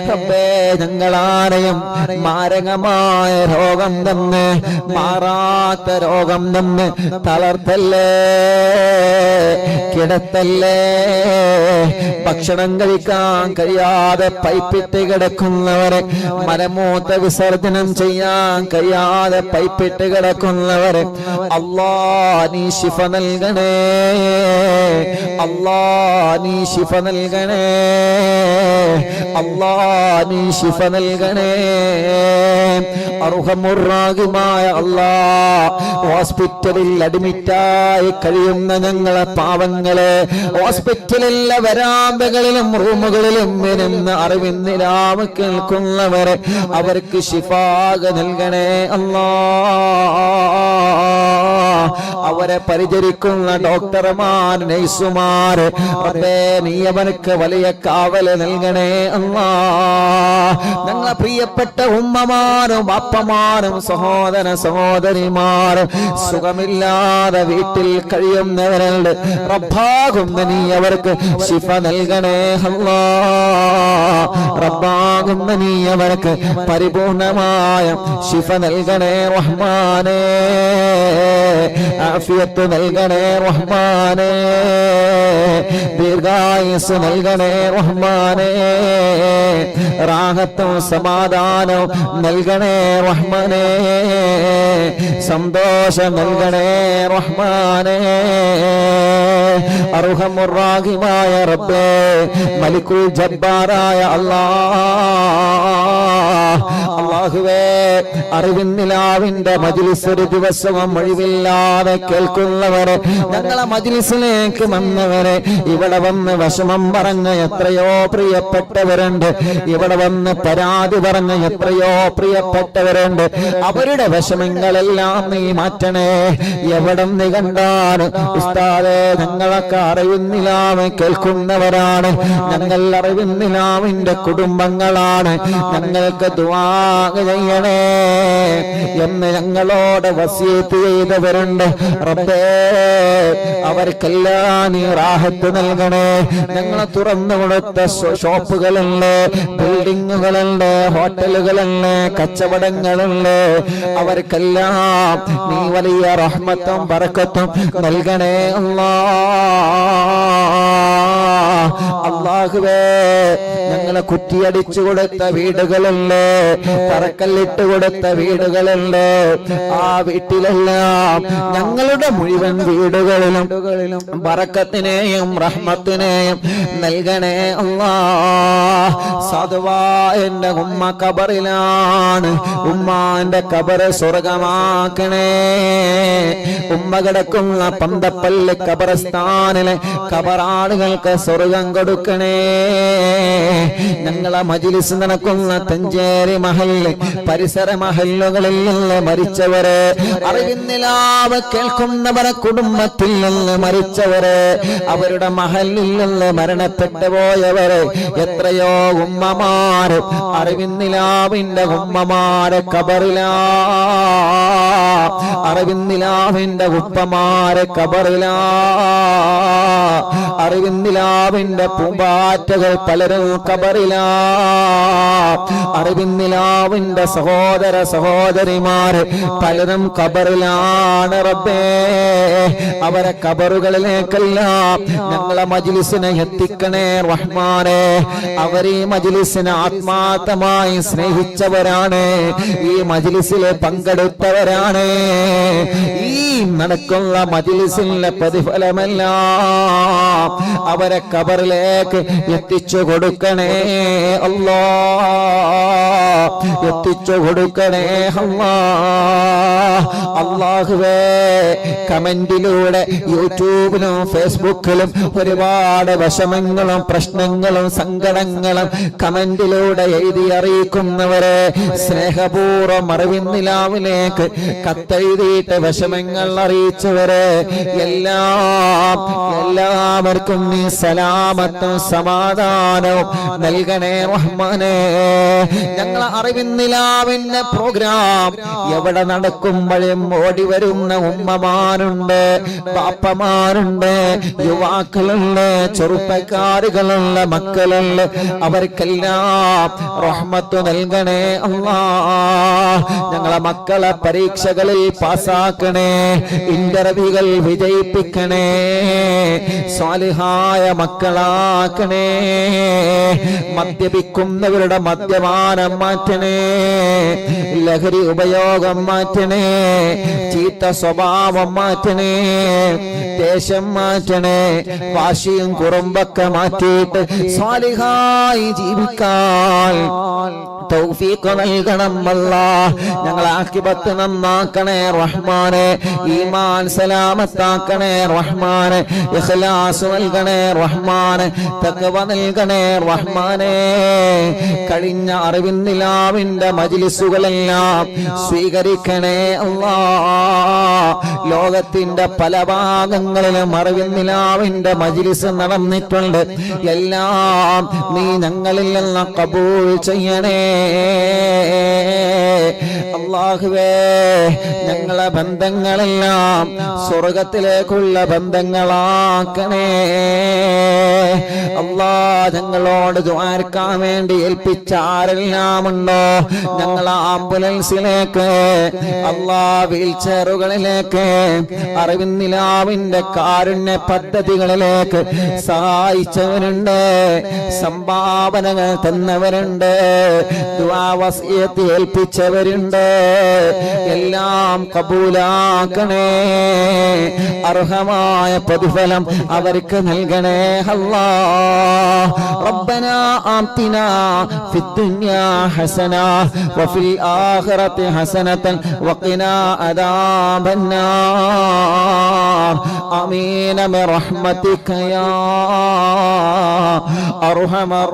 റബ്ബേ, ഞങ്ങളാരെയും മാരകമായ രോഗം തന്ന്, മാറാത്ത രോഗം തന്ന് തളർത്തല്ലേ, കിടത്തല്ലേ. ഭക്ഷണം കഴിക്കാൻ കഴിയാതെ പൈപ്പിട്ട് കിടക്കുന്നവരെ, മലമൂത്ര വിസർജനം ചെയ്യാൻ കഴിയാതെ പൈപ്പിട്ട് കിടക്കുന്നവരെ അല്ലാ, നീ ശിഫ നൽകണേ. അല്ലാ, നീ ശിഫ നൽകണേ. അല്ലാ, നീ ശിഫ നൽകണേ. അർഹമുർറാഹിമായ അല്ലാ, ഹോസ്പിറ്റലിൽ അഡ്മിറ്റായി കഴിയുന്ന ഞങ്ങളെ പാവങ്ങളെ, ഹോസ്പിറ്റലിലെ വരാന്തകളിലും റൂമുകളിലും ഇരുന്ന് അറിവിന്നിലാവ് കേൾക്കുന്നവരെ അവർക്ക് ശിഫാ നൽകണേ അല്ലാ. അവരെ പരിചരിക്കുന്ന ഡോക്ടർമാർ, നഴ്സുമാര്, റബ്ബേ നീ അവർക്ക് വലിയ കാവല് നൽകണേ അല്ലാ. ഞങ്ങളെ പ്രിയപ്പെട്ട ഉമ്മമാരും അപ്പമാരും സഹോദര സഹോദരിമാരും സുഖമില്ലാതെ വീട്ടിൽ കഴിയുന്നവരുണ്ട്. റബ്ബാകുന്ന നീ അവർക്ക് ശിഫ നൽകണേ അല്ലാ. റബ്ബാകുന്ന നീ അവർക്ക് പരിപൂർണമായ ശിഫ നൽകണേ റഹ്മാനേ. ആഫിയത്ത് നൽകണേ റഹ്മാനേ. ദീർഘായുസ് നൽകണേ റഹ്മാനേ. റാഹത്തും സമാധാനവും നൽകണേ റഹ്മാനേ. സന്തോഷം നൽകണേ റഹ്മാനേ. അർഹമുർ റഹീമായ റബ്ബേ, മലിക്കുൽ ജബ്ബാറായ അല്ലാഹുവേ, അറിവിന്നിലാവിന്റെ മജ്ലിസ് ഒരു ദിവസവും ഒഴിവില്ലാതെ കേൾക്കുന്നവരെ, ഞങ്ങളെ മജ്ലിസിലേക്ക് വന്നവരെ, ഇവിടെ വന്ന് വിഷമം പറഞ്ഞ എത്രയോ പ്രിയപ്പെട്ടവരുണ്ട്, ഇവിടെ വന്ന് പരാതി പറഞ്ഞ എത്രയോ പ്രിയപ്പെട്ടവരുണ്ട്. അവരുടെ വിഷമങ്ങളെല്ലാം നീ മാറ്റണേ. എവിടെ നീ കണ്ടാണ് ഉസ്താദേ, ഞങ്ങളൊക്കെ അറിവിന്നിലാവ് കേൾക്കുന്നവരാണ്, ഞങ്ങൾ അറിവിന്നിലാവിന്റെ കുടുംബങ്ങളാണ്, ഞങ്ങൾക്ക് ദുആ ചെയ്യണേ എന്ന് ഞങ്ങളോട് വസിയത്ത് ചെയ്തവരുണ്ട്. റബ്ബേ, അവർക്കെല്ലാം നീ റാഹത്ത് നൽകണേ. ഞങ്ങളെ തുറന്നു കൊടുത്ത ഷോപ്പുകളുണ്ട്, ബിൽഡിങ്ങുകളുണ്ട്, ഹോട്ടലുകളുണ്ട്, കച്ചവടങ്ങളുണ്ട്, അവർക്കെല്ലാം നീ വലിയ റഹ്മത്തും ബറക്കത്തും നൽകണേ അല്ലാഹുവേ. ഞങ്ങളെ കുറ്റിയടിച്ചു കൊടുത്ത വീടുകളുണ്ട്, തറക്കല്ലിട്ട് കൊടുത്ത വീടുകളുണ്ട്, ആ വീട്ടിലെല്ലാം ഞങ്ങളുടെ മുഴുവൻ വീടുകളിലും ബറക്കത്തിനെയും റഹ്മത്തിനെയും നൽകണേ അല്ലാഹ്. സാധുവാ എന്റെ ഉമ്മ കബറിലാണ്, ഉമ്മാന്റെ കബറ് സ്വർഗമാക്കണേ. ഉമ്മ കിടക്കുന്ന പന്തപ്പള്ളി കബറസ്ഥാനിലെ കബറാളുകൾക്ക് സ്വർഗം കൊടുക്കണേ. ഞങ്ങളെ മജ്ലിസ് നടക്കുന്ന തഞ്ചേരി മഹല്ല് പരിസര മഹല്ലുകളിൽ നിന്ന് മരിച്ചവരെ, അറിവിന്നിലാവ് കേൾക്കുന്നവരെ കുടുംബത്തിൽ നിന്ന് മരിച്ചവരെ, അവരുടെ മഹല്ലിൽ നിന്ന് മരണപ്പെട്ടു പോയവരെ, എത്രയോ ഉമ്മമാര് അറിവിന്നിലാവിന്റെ ഉമ്മമാരെ കബറിലാ, അറിവിന്നിലാവിന്റെ ഉപ്പമാരെ കബറിലാ, അറിവിന്നിലാവിന്റെ പൂമ്പാറ്റകൾ പലരും കബറിലാ, അറിവിന്നിലാവിന്റെ സഹോദര സഹോദരിമാര് പലരും കബറിലാണ്. റബ്ബേ, അവരെ കബറുകളിലേക്കെല്ലാം ഞങ്ങളെ മജ്ലിസിനെ എത്തിക്കണേ റഹ്മാനേ. അവർ ഈ മജ്ലിസിനെ ആത്മാർത്ഥമായി സ്നേഹിച്ചവരാണ്, ഈ മജ്ലിസിൽ പങ്കെടുത്തവരാണ്. ഈ നടക്കുന്ന മജ്ലിസിലെ പ്രതിഫലമെല്ലാം അവരെ കബറിലേക്ക് എത്തിച്ചു കൊടുക്കണേ അല്ലാഹ്, എത്തിച്ചു കൊടുക്കണേ അല്ലാഹ്. അല്ലാഹുവേ, കമന്റിലൂടെ യൂട്യൂബിലും ഫേസ്ബുക്കിലും ഒരുപാട് വിഷമങ്ങളും പ്രശ്നങ്ങളും സങ്കടങ്ങളും കമന്റിലൂടെ എഴുതി അറിയിക്കുന്നവരെ, സ്നേഹപൂർവ്വം അറിവിന്നിലാവിലേക്ക് കത്തെഴുതിയിട്ട് വിഷമങ്ങൾ അറിയിച്ചവരെ എല്ലാവർക്കും നീ സലാമത്തും സമാധാനവും നൽകണേ റഹ്മാനേ. ഞങ്ങൾ അറിവിന്നിലാവിന്റെ പ്രോഗ്രാം എവിടെ നടക്കുമ്പോഴും ഓടി വരുന്ന ഉമ്മമാരുണ്ട്, പാപ്പമാരുണ്ട്, യുവാക്കളുണ്ട്, ചെറുപ്പക്കാരുകളുണ്ട്, മക്കളുണ്ട്, അവർക്കെല്ലാം റഹ്മത്ത് നൽകണേ അല്ലാഹ്. ഞങ്ങളെ മക്കളെ പരീക്ഷകളിൽ പാസ്സാക്കണേ, ഇന്റർവ്യൂകൾ വിജയിപ്പിക്കണേ, സ്വാലിഹായ മക്കളാക്കണേ. മദ്യപിക്കുന്നവരുടെ മദ്യപാനം മാറ്റണേ, ലഹരി ഉപയോഗം മാറ്റണേ, ചീത്ത സ്വഭാവം മാറ്റണേ, ദേശം മാറ്റണേ, വാശിയും കുറുമ്പൊക്കെ മാറ്റിയിട്ട് സ്വാലിഹായി ജീവിക്കാൻ തൗഫീഖ് നൽകണം അല്ലാഹ്. ഞങ്ങളെ ആഖിബത്ത് നന്നാക്കണേ റഹ്മാനെ, ഈമാൻ സലാമത്താക്കണേ റഹ്മാനെ, ഇഖ്ലാസ് നൽകണേ റഹ്മാനെ, തഖ്വ നൽകണേ റഹ്മാനെ. കഴിഞ്ഞ അറിവിൻ നിലാവിന്റെ മജ്ലിസുകളെല്ലാം സ്വീകരിക്കണേ അല്ലാഹ്. ലോകത്തിന്റെ പല ഭാഗങ്ങളിലും അറിവിൻ നിലാവിന്റെ മജ്ലിസ് നടന്നിട്ടുണ്ട്. എല്ലാം നീ ഞങ്ങളിൽ നിന്ന് ഖബൂൽ ചെയ്യണേ അല്ലാഹുവേ. ഞങ്ങളെ ബന്ധങ്ങളെല്ലാം സ്വർഗത്തിലേക്കുള്ള ബന്ധങ്ങളാക്കണേ അല്ലാഹ്. ഞങ്ങളോട് ദുആർക്കാൻ വേണ്ടി ഏൽപ്പിച്ച ആരെല്ലാം ഉണ്ടോ ഞങ്ങളെ ആംബുലൻസിലേക്ക്, അല്ലാഹ് വീൽചെയറുകളിലേക്ക്, അറിവിൻ നിലാവിന്റെ കാരുണ്യ പദ്ധതികളിലേക്ക് സഹായിച്ചവരുണ്ട്, സംഭാവനകൾ തന്നവരുണ്ട്, ദുആ വസിയത്ത് ഏൽപ്പിച്ചവരുണ്ട്. എല്ലാം കബൂലാക്കണേ. അർഹമായ പ്രതിഫലം അവർക്ക് നൽകണേ അല്ലാഹ്. റബ്ബനാ ആതിനാ ഫിദ്ദുനിയാ ഹസന വഫിൽ ആഖിറതി ഹസനതൻ വഖിനാ അദാബന്നാർ. ആമീൻ ബിറഹ്മതിക യാ അർഹമർ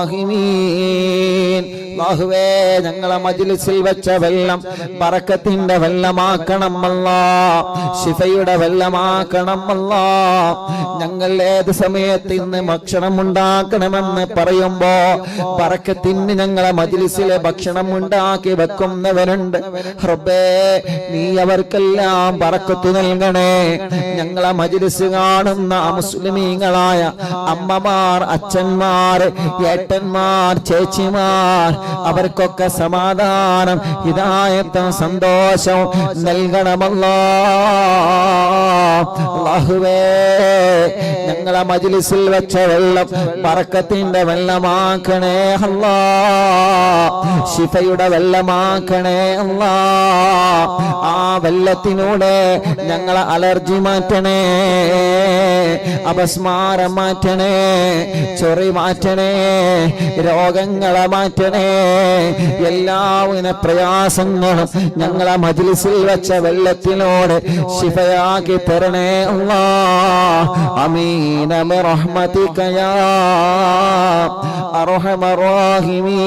റഹീമീൻ. അല്ലാഹുവേ, ഞങ്ങളെ മജ്ലിസിൽ വെച്ച വെള്ളം ബറക്കത്തിന്റെ വെള്ളമാക്കണം അല്ലാഹ്, ശിഫയുടെ വെള്ളമാക്കണം അല്ലാഹ്. ഞങ്ങൾ ഏത് സമയത്ത് ഇന്ന് ഭക്ഷണം ഉണ്ടാക്കണമെന്ന് പറയുമ്പോ ബറക്കത്തിന് ഞങ്ങളെ മജ്ലിസിലെ ഭക്ഷണം ഉണ്ടാക്കി വെക്കുന്നവരുണ്ട്. റബ്ബേ, നീ അവർക്കെല്ലാം ബറക്കത്ത് നൽകണേ. ഞങ്ങളെ മജ്ലിസ് കാണുന്ന മുസ്ലിമീങ്ങളായ അമ്മമാർ, അച്ഛന്മാർ, ഏട്ടന്മാർ, ചേച്ചിമാർ, അവർക്കൊക്കെ സമാധാനം, ഹിദായത്തും സന്തോഷവും നൽകണമല്ലാഹ്. അല്ലാഹുവേ, ഞങ്ങളെ മജ്ലിസിൽ വെച്ച വെള്ളം ബറക്കത്തിന്റെ വെള്ളമാക്കണേ അല്ലാഹ്, ശിഫയുടെ വെള്ളമാക്കണേ അല്ലാഹ്. ആ വെള്ളത്തിനൂടെ ഞങ്ങളെ അലർജി മാറ്റണേ, അപസ്മാരം മാറ്റണേ, ചൊറി മാറ്റണേ, രോഗങ്ങളെ മാറ്റണേ. എല്ലാവിധ പ്രയാസങ്ങളും ഞങ്ങളെ മജ്ലിസിൽ വെച്ച വെള്ളത്തിനോട് ശിഫയാക്കി തരണേ അല്ലാഹ്. ആമീൻ ബിറഹ്മതിക യാ അർഹമർ റഹീമീൻ.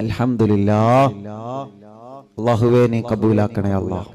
അൽഹംദുലില്ലാഹ്. അല്ലാഹുവേ, നീ കബൂലാക്കണേ അല്ലാഹ്.